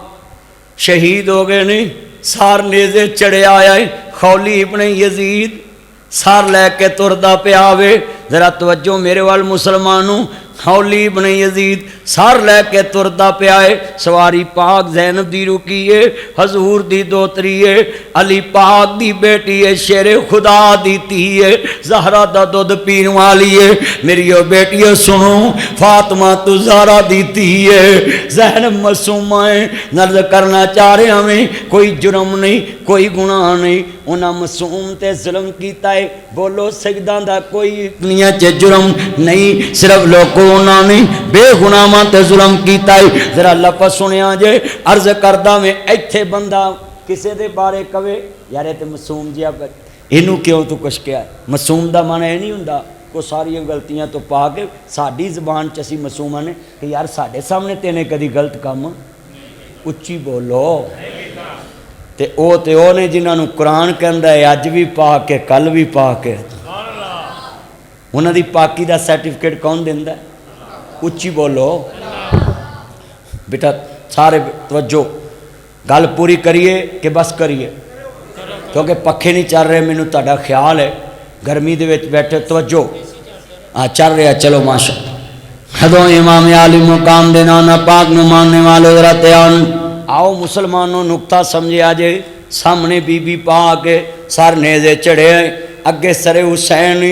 شہید ہو گئے نہیں سار نیزے چڑھے آیا ہے خولی ابن یزید سار لے کے تردا پہ آوے ذرا توجہ میرے وال مسلمانوں خولی ابن یزید سار لے کے تردا پہ آئے سواری پاک زینب دی رکیے حضور دی دوتریے علی پاک دی بیٹی ہے شیر خدا دی تیے زہرہ دا دودھ پین والی ہے میری بیٹی سنو فاطمہ تو زہرہ دی تیے زینب معصومہ ہے نرد کرنا چاہ رہے ہمیں کوئی جرم نہیں کوئی گناہ نہیں انہاں معصوم تے ظلم کیتا ہے بولو سجدہ دا کوئی دنیا چے جرم نہیں صرف لوگوں انہاں نے بے گناہاں تے ظلم کیتا ہے ذرا لفظ سنیا جے عرض کردہ میں ایتھے بندہ کسے دے بارے کہے یار تے معصوم جی اب اینو کیوں تو کچھ کیا ہے معصوم دا معنی اے نہیں ہوندا کو ساری غلطیاں تو پا کے ساڈی زبان چ اسی معصوم نے کہ یار ساڈے سامنے تے نے کدی غلط کام اچھی بولو تے او نے جنہاں نو قرآن کہندا ہے اج بھی پا کے کل بھی پا کے انہاں دی پاکی دا سرٹیفکیٹ کون دیندا ہے؟ اچھی بولو بیٹا سارے توجہ گل پوری کریے کہ بس کریے کیونکہ پکھے نہیں چل رہے مینوں تہاڈا خیال ہے گرمی دے وچ بیٹھے توجہ ہاں چل رہا چلو ماشاء حدوں امام عالی مقام دے نانا پاک نو ماننے والے ذرا دھیان آؤ مسلمانوں نقطہ سمجھے آجے سامنے بی بی پا کے سر نیزے چڑھے اگے سر حسین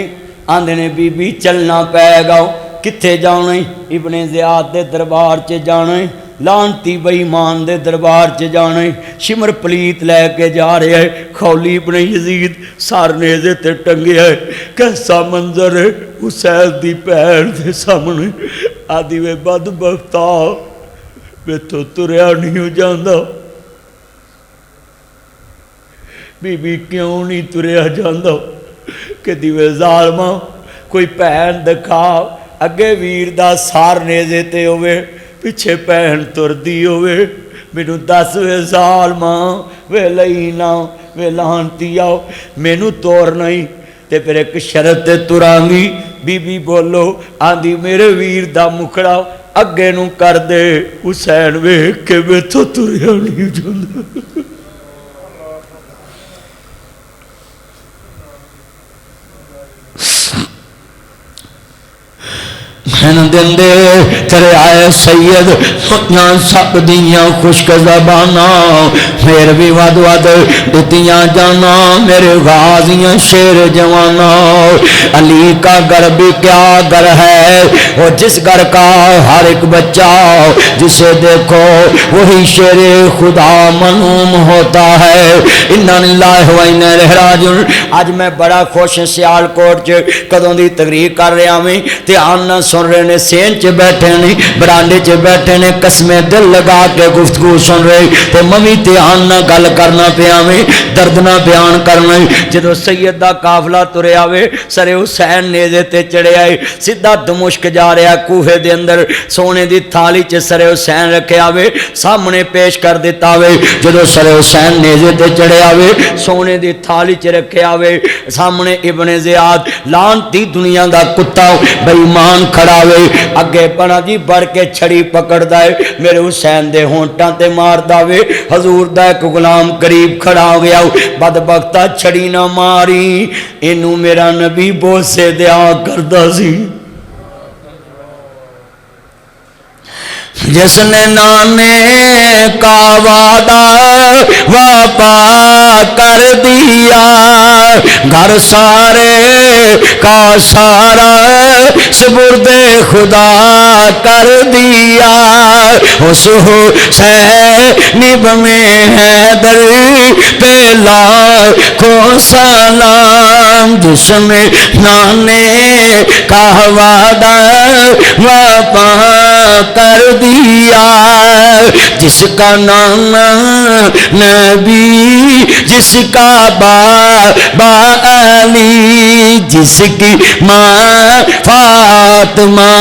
آندے نے بی بی چلنا پے گا کتھے جانا ابن زیاد دے دربار چے جانا لانتی بے ایمان دے دربار چے جانا شمر پلیت لے کے جا رہے ہیں خولی ابن یزید سار نیزے تے ٹنگے ہے کیسا منظر ہے حسین دی پیر دے سامنے آدھی وے بدبختا میں تو تریا نہیں ہو جاندہ بی بی کیوں نہیں تریا جاندہ کہ دیوے ظالمہ کوئی پہن دکھا اگے ویر دا سار نیزے تے ہوئے پیچھے پہن تر دی ہوئے مینوں 10 ظالمہ وے لئینا وے لانتی آؤ مینوں توڑ نہیں تے پھر ایک شرط ترانگی بی بی بولو آندھی میرے ویر دا مکڑا اگے نو کر دے حسین ویکھ کے میں تو تریا نہیں جاندہ دن دے تیرے آئے سید سنیاں سب دیاں خشک زبانا میرے بھی ود ود دیتیاں جانا میرے غازیاں شیر جوانا علی کا گھر بھی کیا گھر ہے وہ جس گھر کا ہر ایک بچہ جسے دیکھو وہی شیر خدا منوم ہوتا ہے انا للہ و انا الیہ راجعون آج میں بڑا خوش سیال کوٹ کدوں دی تقریر کر رہا میں دھیان نہ سن رہے نے سین چ بیٹھے نے برانڈے چ بیٹھے نے قسمیں دل لگا کے گفتگو سن رہے تے ممی دھیان نہ گل کرنا پیا میں درد نہ بیان کرنا جدو سید دا قافلہ تریا وے سر حسین نیزے تے چڑھے آئے سیدھا دمشق جا رہا کوہے دے اندر سونے دی تھالی چ سر حسین رکھے آوے سامنے پیش کر دیتا وے جدو سر حسین نیزے تے چڑھے آوے سونے دی تھالی چ رکھے آوے سامنے ابن زیاد لانتی دنیا دا کتا بے ایمان کھڑا وے اگے پنا جی بڑھ کے چھڑی پکڑ دائے میرے حسین دے ہونٹاں تے مار داوے حضور دا ایک غلام قریب کھڑا ہو گیا بدبختہ چھڑی نہ ماری انہوں میرا نبی بوسے دیا کردہ سی جس نے نانے کا وعدہ وفا کر دیا گھر سارے کا سارا سپرد خدا کر دیا اس حسین میں حیدر پہ لاکھوں سلام جس نے نانے کا وعدہ وفا کر دیا جس کا نام نبی جس کا بابا علی جس کی ماں فاطمہ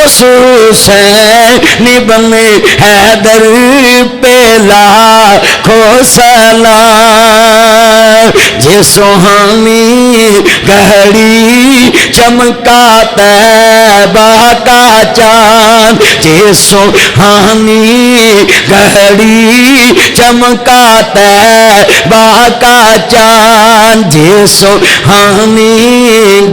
اس حسین بن حیدر پہ لاکھوں سلام جے سوہانی گھڑی چمکا طیبہ کا چاند جے سوہانی گھڑی چمکا طیبہ کا چاند جے سوہانی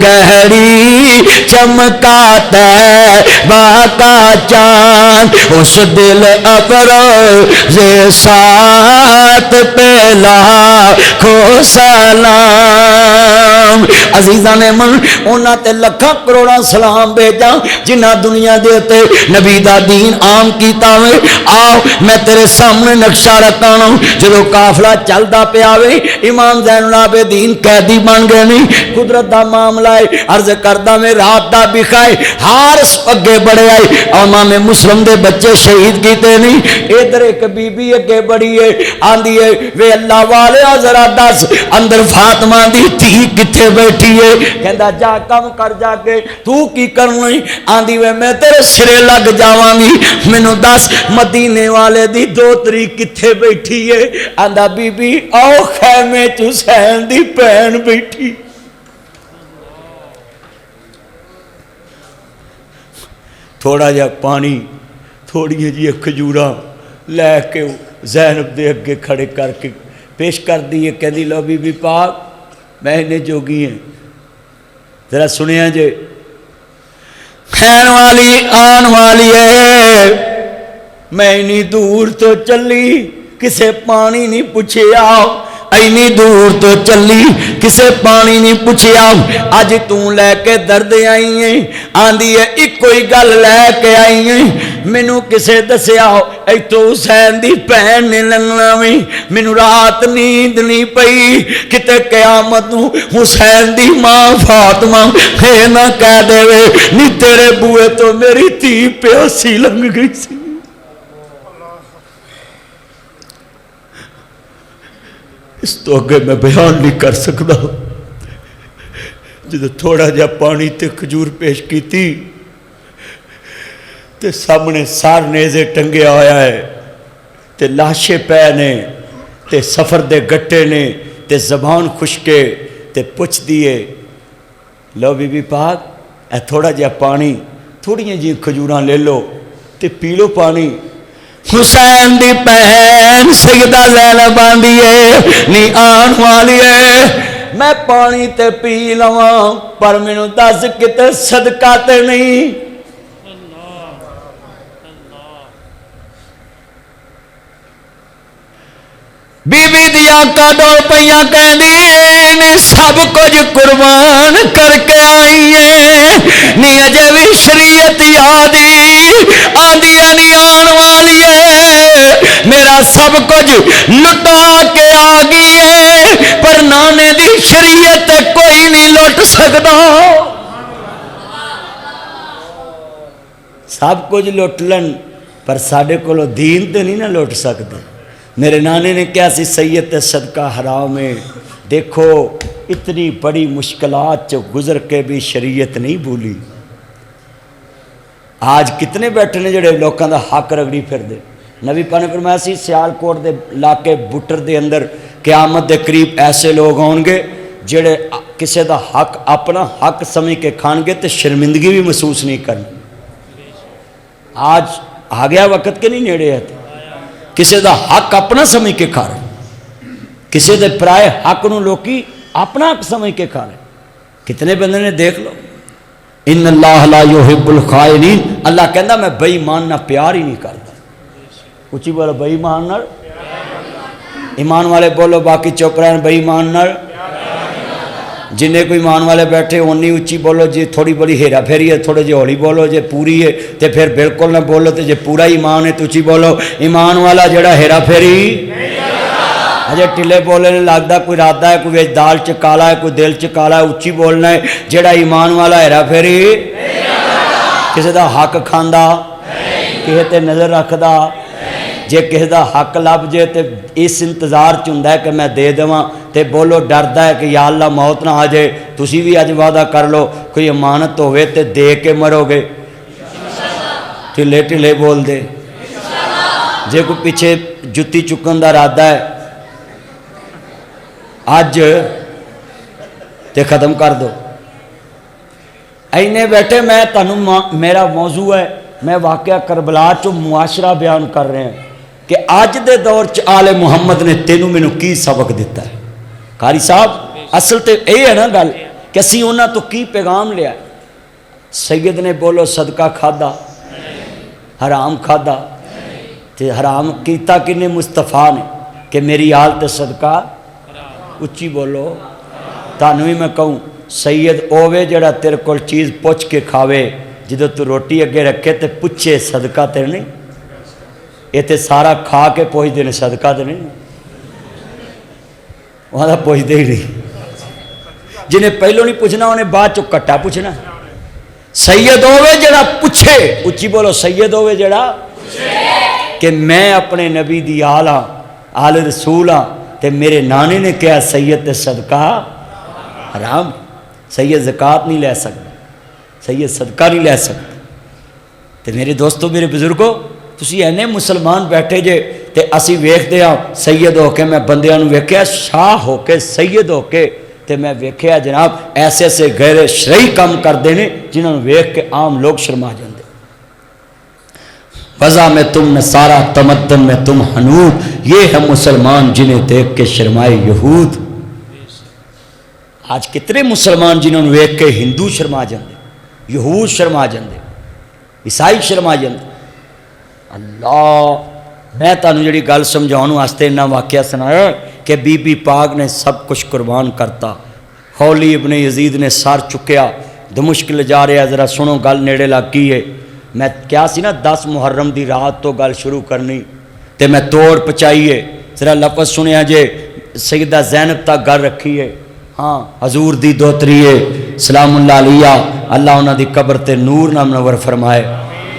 گھڑی چمکا طیبہ کا چاند اس دل افروز ساتھ پہ لاکھوں سلام عزیزان من انہاں تے لکھاں کروڑاں سلام بھیجاں جنہ دنیا دے تے نبی دا دین عام کیتا وے آؤ میں تیرے سامنے نقشہ رکھانا جدو قافلہ چلدا پیا وے امام زین العابدین قیدی بن گئے نہیں قدرت دا معاملہ ہے عرض کردہ میں رات دا بکھائے حارس اگے بڑھے آئے امام مسلم دے بچے شہید کیتے نہیں ادھر ایک بی بی اگے بڑھی ہے آندھی ہے وے اللہ والے ذرا دس اندر فاطمہ دی تھی کتھے بیٹھی ہے کہندا جا کم کر جا کے تو کی کرنا آندھی وے میں تیرے سرے لگ جاوانی مینوں دس مدینے والے دی دوتری کتھے بیٹھی ہے آندا بی بی او خیمے چ حسین دی بہن بیٹھی تھوڑا جا پانی تھوڑی جی کھجوراں لے کے زینب دے اگے کھڑے کر کے پیش کر دیے، کہندی لو بی بی پاک میں انہیں جوگی ہیں، ذرا سنیا جے کھین والی آن والی ہے، میں اینی دور تو چلی کسے پانی نہیں پوچھیا، اینی دور تو چلی کسے پانی نہیں پوچھیا، اج توں لے کے درد آئی ہیں، آندی ہے ایک کوئی گل لے کے آئی ہیں، مینوں کسے دسیا ایتھوں حسین دی بہن نے لنگنا وی، مینوں رات نیند نہیں پئی، کتے قیامت نوں حسین دی ماں فاطمہ اے نہ کہہ دے نی تیرے بوئے تو میری تھی پیاسی لنگ گئی سی۔ اس تو اگے میں بیان نہیں کر سکتا، جدو تھوڑا جا پانی تے کھجور پیش کی تھی تے سامنے سار نیزے ٹنگے آیا ہے تے لاشے پے نے تے سفر دے گٹے نے تے زبان خشکے تے پوچھ دیے لو بی بی پاک اے تھوڑا جا پانی تھوڑی جی کھجوراں لے لو تے پی لو پانی۔ حسین دی بہن سیدہ زینب آندی ہے نی آن والی ہے، میں پانی تے پی لواں پر مینوں دس کتے صدقہ تے نہیں۔ بی بی دیا کا ڈول پہیاں کہندی نے سب کچھ قربان کر کے آئی ہے، نی اجے بھی شریعت یادی آندی نی آن والی ہے، میرا سب کچھ لٹا کے آ گئی ہے، پر نانے دی شریعت کوئی نہیں لٹ سکتا۔ سب کچھ لٹ لن پر ساڈے کولوں دین تے نہیں نہ لٹ سکتے۔ میرے نانے نے کیا سی سید صدقہ حرام ہے، دیکھو اتنی بڑی مشکلات جو گزر کے بھی شریعت نہیں بھولی۔ آج کتنے بیٹھے نے جڑے لوکاں دا حق رگڑی پھر دے۔ نبی پاک نے فرمایا سی سیالکوٹ دے علاقے بٹر دے اندر قیامت دے قریب ایسے لوگ ہون گے جڑے کسے دا حق اپنا حق سمجھ کے کھان گے تے شرمندگی بھی محسوس نہیں کرنی۔ آج آ گیا وقت کے نہیں نیڑے ہے، کسے دا حق اپنا سمجھ کے کھا رہے، کسے دے پرائے حق نو لوکی اپنا حق سمجھ کے کھا رہے۔ کتنے بندے نے دیکھ لو ان اللہ لا یحب الخائنین، اللہ کہندا میں بے ایمان نہ پیار ہی نہیں کرتا۔ اچھی بولو بے ایمان نال، ایمان والے بولو باقی چپ رہن بے ایمان نال، جنہیں کوئی ایمان والے بیٹھے اونی اچھی بولو، جی تھوڑی بڑی ہیرا پھیری ہے تھوڑے جی ہولی بولو، جی پوری ہے تے پھر بالکل نہ بولو، تے جی پورا ایمان ہے تو اچھی بولو ایمان والا جڑا ہیرا پھیری اجے ٹلے بولے نے لگتا کوئی رادہ ہے، کوئی دال چکالا ہے، کوئی دل چکالا ہے، اچھی بولنا ہے جڑا ایمان والا ہیرا پھیری کسی دا حق کھاندا کسی تے نظر رکھدا، جے کسی دا حق لب جے تے اس انتظار چوندا ہے کہ میں دے دواں تے بولو ڈردا ہے کہ یا اللہ موت نہ آ جائے، تسی بھی اج وعدہ کر لو کوئی امانت ہوئے تے دے کے مرو گے، ٹھلے ٹھلے بول دے، جے کوئی پیچھے جتی چکن دا ارادہ ہے اج تے ختم کر دو۔ اینے بیٹھے میں تانوں میرا موضوع ہے، میں واقعہ کربلا چو معاشرہ بیان کر رہے ہیں کہ آج دے دور چ آل محمد نے تینوں مینوں کی سبق دیتا ہے۔ قاری صاحب اصل تے اے ہے نا گل کہ اسی انہاں تو کی پیغام لیا ہے۔ سید نے بولو صدقہ کھادا حرام کھادا تے حرام کیتا کنے مصطفیٰ نے کہ میری آل تے صدقہ اچھی بولو۔ تانوں ہی میں کہوں سید اوے جڑا تیرے کول چیز پوچھ کے کھاوے، جدو تو روٹی اگے رکھے تے پوچھے صدقہ تے نہیں، یہ تے سارا کھا کے پوچھ دینے صدقہ تے نہیں، وہاں دا پوچھ دے ہی نہیں۔ جنہیں پہلو نہیں پوچھنا انہیں بعد چو کٹا پوچھنا۔ سید ہوئے جڑا پوچھے، اچھی بولو سید ہوئے جڑا کہ میں اپنے نبی دی آلہ آل رسول ہاں تے میرے نانے نے کیا سید تے صدقہ حرام، سید زکوٰۃ نہیں لے سکتا، سید صدقہ نہیں لے سکتا۔ تے میرے دوستو میرے بزرگو تسی اینے مسلمان بیٹھے جے تے اسی ویکھدے ہاں سید ہو کے، میں بندیاں نوں ویکھیا شاہ ہو کے سید ہو کے تے میں ویکھیا جناب ایسے ایسے غیر شرعی کام کردے نے جنہاں نوں ویکھ کے عام لوگ شرما جاندے۔ فضا میں تم نصارہ تمدن میں تم حنود، یہ ہے مسلمان جنہیں دیکھ کے شرمائے یہود۔ آج کتنے مسلمان جنہوں نے ویکھ کے ہندو شرما جاندے، یہود شرما جاندے، عیسائی شرما جاندے۔ اللہ، میں تانوں جڑی گل سمجھاؤن واسطے انہاں واقعہ سنایا کہ بی بی پاک نے سب کچھ قربان کرتا۔ خولی ابن یزید نے سر چکیا، دمشق لے جا رہا، ذرا سنو گل نیڑے لگ گئی ہے۔ میں کیا سی نا 10 محرم دی رات تو گل شروع کرنی تے میں توڑ پچائیے، ذرا لفظ سنیا جے، سیدہ زینب تک گل رکھی ہے۔ ہاں، حضور دی دوتری ہے سلام اللہ علیہ، اللہ انہاں دی قبر تے نور نہ منور فرمائے،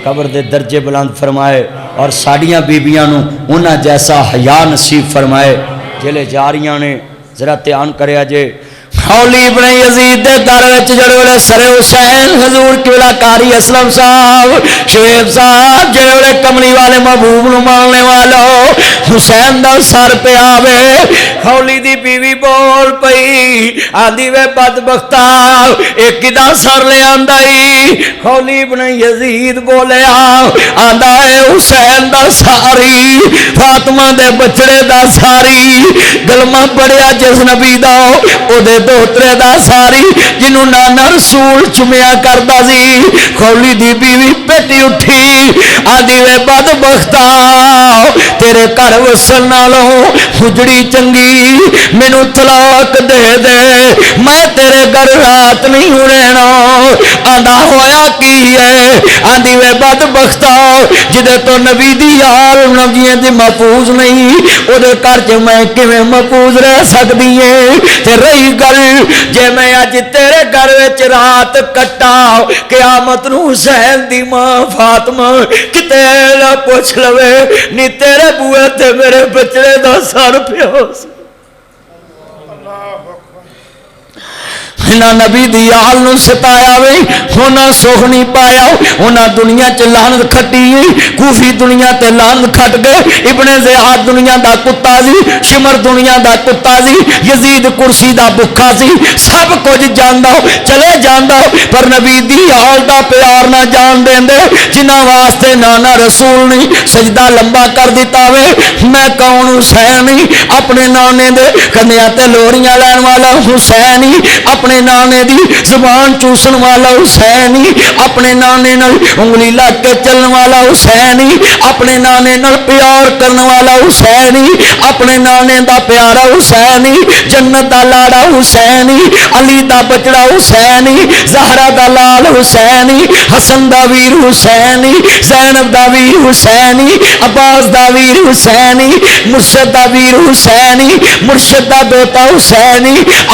قبر دے درجے بلند فرمائے، اور ساڑیاں بیبیاں نو انہاں جیسا حیا نصیب فرمائے جلے جاریاں نے۔ ذرا دھیان کریا جے، خولی ابن یزید دے در وچ جڑے ویلے سر حسین حضور قبلہ کاری اسلم صاحب شعیب صاحب جڑے ویلے کملی والے محبوب نو ماننے والو حسین دا سر پہ آوے، خولی دی بیوی بول پئی آندی وے بدبختا ایک دا سر لے آندائی۔ خولی ابن یزید بولیا آندا ہے حسین دا ساری، فاطمہ دے بچڑے دا ساری، گلمہ پڑیا جس نبی دا او دے دوترے دا ساری، جنہوں نانا رسول چمیا کردا سی۔ خولی دی بیوی پیٹی اٹھی آدھی وے بدبختا تیرے گھر وسن نالوں اجڑی چنگی، مینوں طلاق دے دے، میں تیرے گھر رات نہیں رہنا۔ آندا ہویا کی ہے؟ آندی وے بدبختا جدے تو نبی دی یار نبیوں دی محفوظ نہیں، او دے گھر چ میں کیویں محفوظ رہ سکدی ہے؟ تے رہی گل جے میں اج تیرے گھر وچ رات کٹا، قیامت نو حسین دی ماں فاطمہ کتے نہ پوچھ لوے نی تیرے بوئے تے میرے بچڑے دا سر پیوس۔ انہاں نبی دی آل نو ستایا وے، انہاں سوکھ نہیں پایا، انہاں دنیا چ لعنت کھٹی، کوفی دنیا تے لعنت کھٹ گئے، ابن زیاد دنیا دا کتا سی، شمر دنیا دا کتا سی، یزید کرسی دا بکھا سی، سب کچھ جاندا چلے جاندا، پر نبی دی آل دا پیار نہ جان دیندے، جنہاں واسطے نانا رسول نے سجدہ لمبا کر دیتا وے۔ میں کون حسین اپنے نانے دے کندیاں تے لوریاں لین والا حسین، اپنے نانے دی زبان چوسن والا حسین، اپنے نانے نال انگلی لگ کے چلن والا حسین، اپنے نانے نال پیار کرن والا حسین، اپنے نانے دا پیارا حسین، جنت دا لاڑا حسین، علی دا بچڑا حسین، زہرا دا لال حسین، حسن دا ویر حسین، زینب دا ویر حسین، عباس دا ویر حسین، مرشد دا ویر حسین، مرشد دا بیٹا حسین،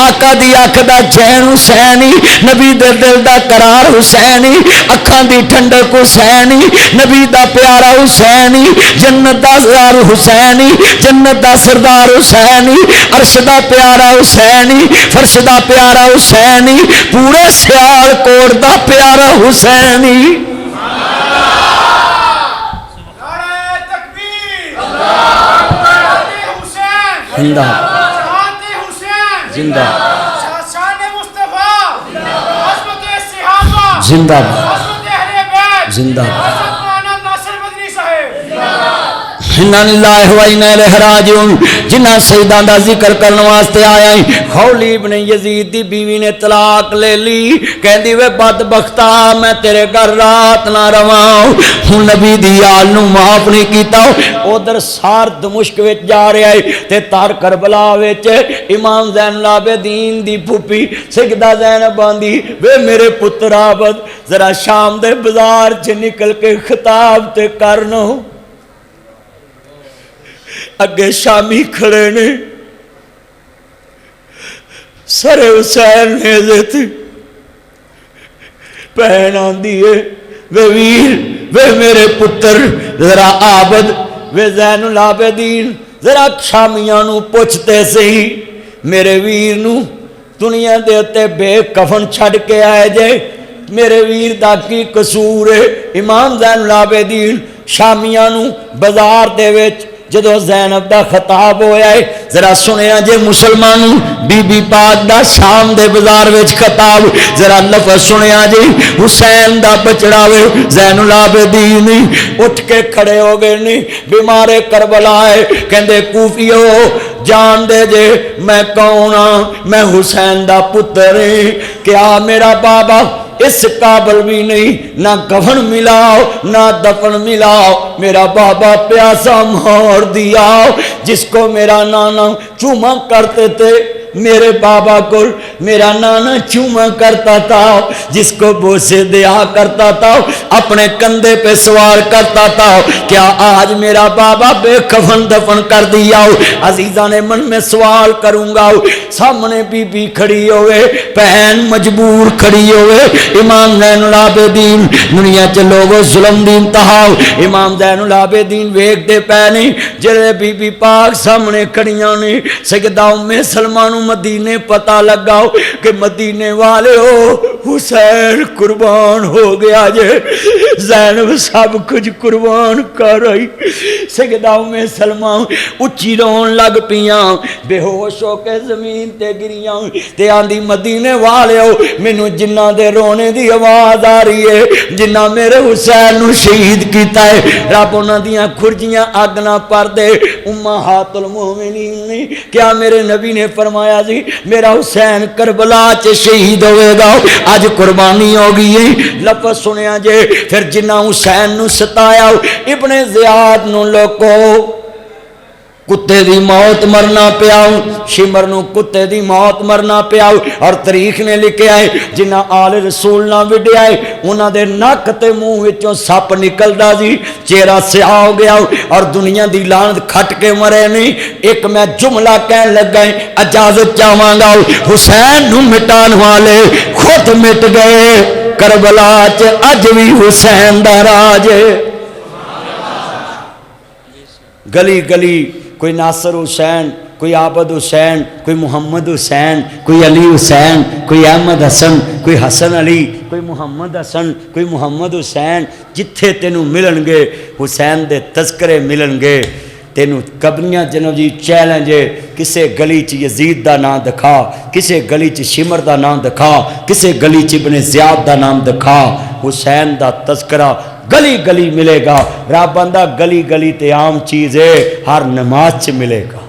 آقا دی اکھ دا چین حسینی، نبی دے دل دا قرار حسینی، اکھاں دی ٹھنڈک حسینی، نبی دا پیارا حسینی، جنت دا سردار حسینی، جنت دا سردار حسینی، عرش دا پیارا حسینی، فرش دا پیارا حسینی، پورے سیال کوٹ دا پیارا حسینی۔ زندہ زندہ زندہ زندہ انا للہ و انا الیہ راجعون۔ جنہاں شہیداں دا ذکر کرن واسطے آیا ہی، خولی ابن یزید دی بیوی نے طلاق لے لی، کہندی وے بدبختا میں تیرے گھر رات نہ رواں، ہن نبی دی آل نو معاف نہیں کیتا۔ ادھر سار دمشق وچ جا رہا ہے تے تار کربلا وچ امام زین العابدین دی پھوپھی سیدہ زینب آندی وے میرے پتر عابد ذرا شام دے بازار چ نکل کے خطاب تے کرنا۔ اگے شامی کھڑے نے، سر حسین نیزے تھی، پہن آندی ہے وے ویر وے میرے پتر ذرا عابد وے زین العابدین ذرا شامیاں نو پوچھتے سی میرے ویر نو دنیا دیتے بے کفن چھڑ کے آئے جے، میرے ویر دا کی قصور ہے؟ امام زین العابدین شامیاں نو بازار دے وچ جدو زینب دا خطاب ہویا ہے ذرا سنیا جے مسلمانوں بی بی پاک دا شام دے بازار وچ خطاب ذرا لفظ سنیا جی حسین دا بچڑا وے زین العابدین اٹھ کے کھڑے ہو گئے نہیں بیمار کربلا ہے کہندے کوفیو جان دے جے میں کون ہاں میں حسین دا پتر ہوں کیا میرا بابا اس قابل بھی نہیں نہ کفن ملاؤ نہ دفن ملاؤ میرا بابا پیاسا مار دیا جس کو میرا نانا چوما کرتے تھے میرے بابا کو میرا نانا چوما کرتا تھا جس کو بوسے دیا کرتا تھا اپنے کندھے پہ سوار کرتا تھا کیا آج میرا بابا بے کفن دفن کر دیا عزیزاں نے من میں سوال کروں گا سامنے بی بی کھڑی ہوئے بہن مجبور کھڑی ہوئے امام زین العابدین دنیا چ لوگوں ظلم دی انتہا امام زین العابدین ویکھ دے پے نہیں جڑے بی بی پاک سامنے کھڑیاں نے سیدہ ام سلمان مدینے پتہ لگاؤ کہ مدینے والے ہو حسین قربان ہو گیا جے زینب سب کچھ قربان کر رہی سیدہ ام سلمہ اچھی رون لگ پیاں بے ہوش ہو کے زمین تے گریاں تے آندی مدینے والے ہو مینوں جنہ دے رونے دی آواز آ رہی ہے جنہ میرے حسین نو شہید کیتا ہے رب انہاں دیاں کھرجیاں اگ نہ پر دے امہات المومنین نے کیا میرے نبی نے فرمایا جی میرا حسین کربلا چ شہید ہوئے گا آج قربانی ہو گئی ہے لفظ سنیا جے پھر جنہ حسین نو ستایا ابن زیاد نو لوکو کتے دی موت مرنا پیاؤ شمر نو کتے دی موت مرنا پیاؤ اور تاریخ نے لکھے آئے جنہ آل رسول نہ وڈے آئے انہاں دے نک تے منہ وچوں سپ نکلدا جی چہرہ سیاہ ہو گیا اور دنیا دی لعنت کھٹ کے مرے نہیں ایک میں جملہ کہن لگ گئے اجازت چاہواں گا حسین نو مٹان والے خود مٹ گئے کربلا چ اج وی حسین دا راج گلی گلی کوئی ناصر حسین کوئی عابد حسین کوئی محمد حسین کوئی علی حسین کوئی احمد حسن کوئی حسن علی کوئی محمد حسن کوئی محمد حسین جتھے تینوں ملن گے حسین دے تذکرے ملن گے تینوں قبریاں جناب جی چیلنج ہے کسے گلی چ یزید دا نام دکھا کسے گلی چ شمر دا نام دکھا کسے گلی چ ابن زیاد دا نام دکھا حسین دا تذکرہ گلی گلی ملے گا رب بندہ گلی گلی تے عام چیز ہے ہر نماز چ ملے گا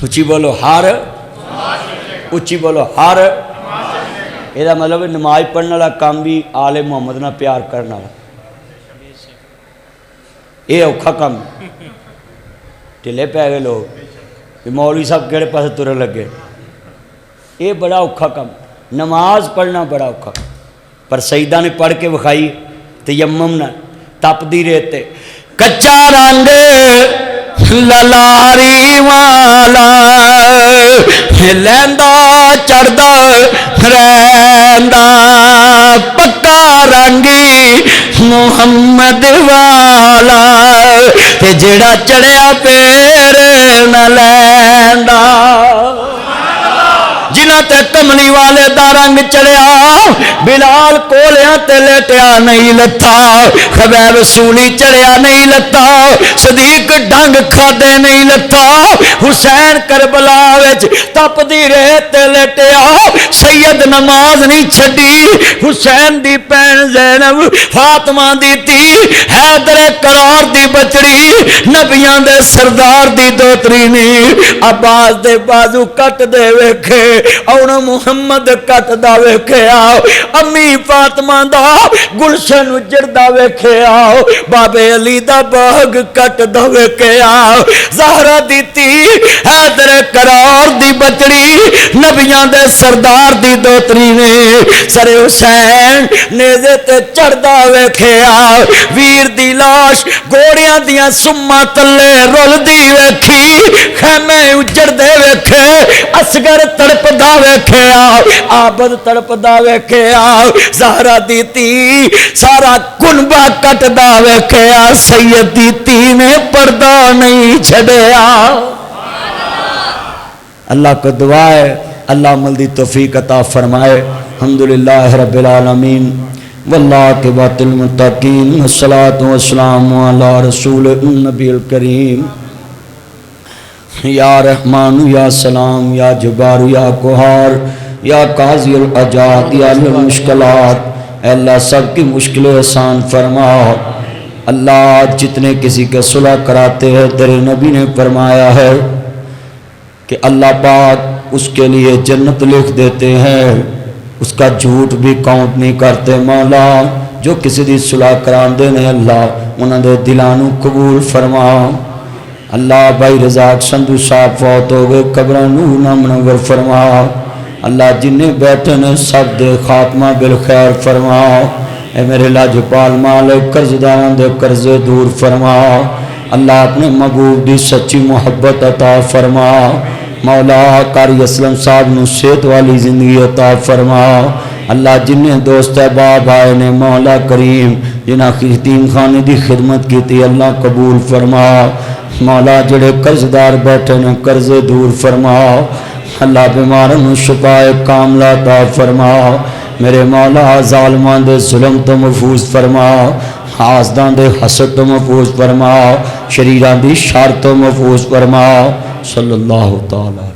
اچھی بولو ہر اچھی بولو ہر یہ مطلب نماز پڑھنے والا کام بھی آل محمد نہ پیار کرنا یہ اوکھا کام ٹھلے پہ گئے لوگ مولوی صاحب کہڑے پاسے ترے لگے یہ بڑا اوکھا کام نماز پڑھنا بڑا اوکھا کام پر سیدہ نے پڑھ کے بخائی تیمم نہ تپ دی رہتے کچا رنگ للاری والا لیندا چڑھدا رہندا پکا رنگی محمد والا تے جڑا چڑھیا پیر نہ لیندا جنہ تے کملی والے دا رنگ چڑھیا بلال کولیاں تے لیٹیا نہیں لتا خبیب سولی چڑھیا نہیں لتا صدیق ڈنگ کھادے نہیں لتا حسین کربلا وچ تپ دی ریت تے لیٹیا سید نماز نہیں چھڈی حسین دی پین زینب فاطمہ دی تی حیدر قرار دی بچڑی نبیاں دے سردار دی دوتری نی عباس دے بازو کٹ دے ویکھے اور محمد کٹ دا ویکھیا امی فاطمہ دا گلشن اجڑدا ویکھیا بابے علی دا باغ کٹ دا ویکھیا زہرا دی تی حیدر قرار دی بچڑی نبیاں دے سردار دی دوتری نے سر حسین نیزے تے چڑھدا ویکھیا ویر دی لاش گوڑیاں دیاں سما تلے رول دی ویکھی خیمے اجڑ دے ویکھے اصغر تڑپ دا ویکھیا عابد تڑپ دا ویکھیا زہرا دی تی سارا کنبہ کٹ دا ویکھیا سید دی تی نے پردہ نہیں چھڑیا اللہ کو دعا ہے اللہ عمل دی توفیق عطا فرمائے الحمدللہ رب العالمین والعاقبۃ للمتقین والصلاۃ والسلام علی رسول النبی الکریم یا رحمان یا سلام یا جبار یا قہار یا قاضی الحاجات یا للمشکلات، اے اللہ سب کی مشکلیں آسان فرما۔ اللہ جتنے کسی کے صلح کراتے ہیں تیرے نبی نے فرمایا ہے کہ اللہ پاک اس کے لیے جنت لکھ دیتے ہیں، اس کا جھوٹ بھی کاؤنٹ نہیں کرتے۔ مولا جو کسی دی صلح کران دے نے اللہ انہاں دے دلانوں قبول فرما۔ اللہ بھائی رزاق سندھو صاحب فوت ہو گئے، قبراں نور نہ منور فرما۔ اللہ جنہیں بیٹھے نے سب دے خاتمہ بالخیر فرما۔ اے میرے لاجپال مالک قرض داران دے قرضے دور فرما۔ اللہ اپنے محبوب دی سچی محبت عطا فرما۔ مولا قاری اسلم صاحب نو صحت والی زندگی عطا فرما۔ اللہ جنہیں دوست احباب آئے نے مولا کریم جنہاں یتیم خانے دی خدمت کی تھی اللہ قبول فرما۔ مولا جڑے قرضدار بیٹھے نے قرض دور فرما۔ اللہ بیماروں نو شفا کاملہ عطا فرما۔ میرے مولا ظالمان دے ظلم تو محفوظ فرما، حاسداں دے حسد تو محفوظ فرما، شریراں دی شر تو محفوظ فرما۔ صلی اللہ تعالی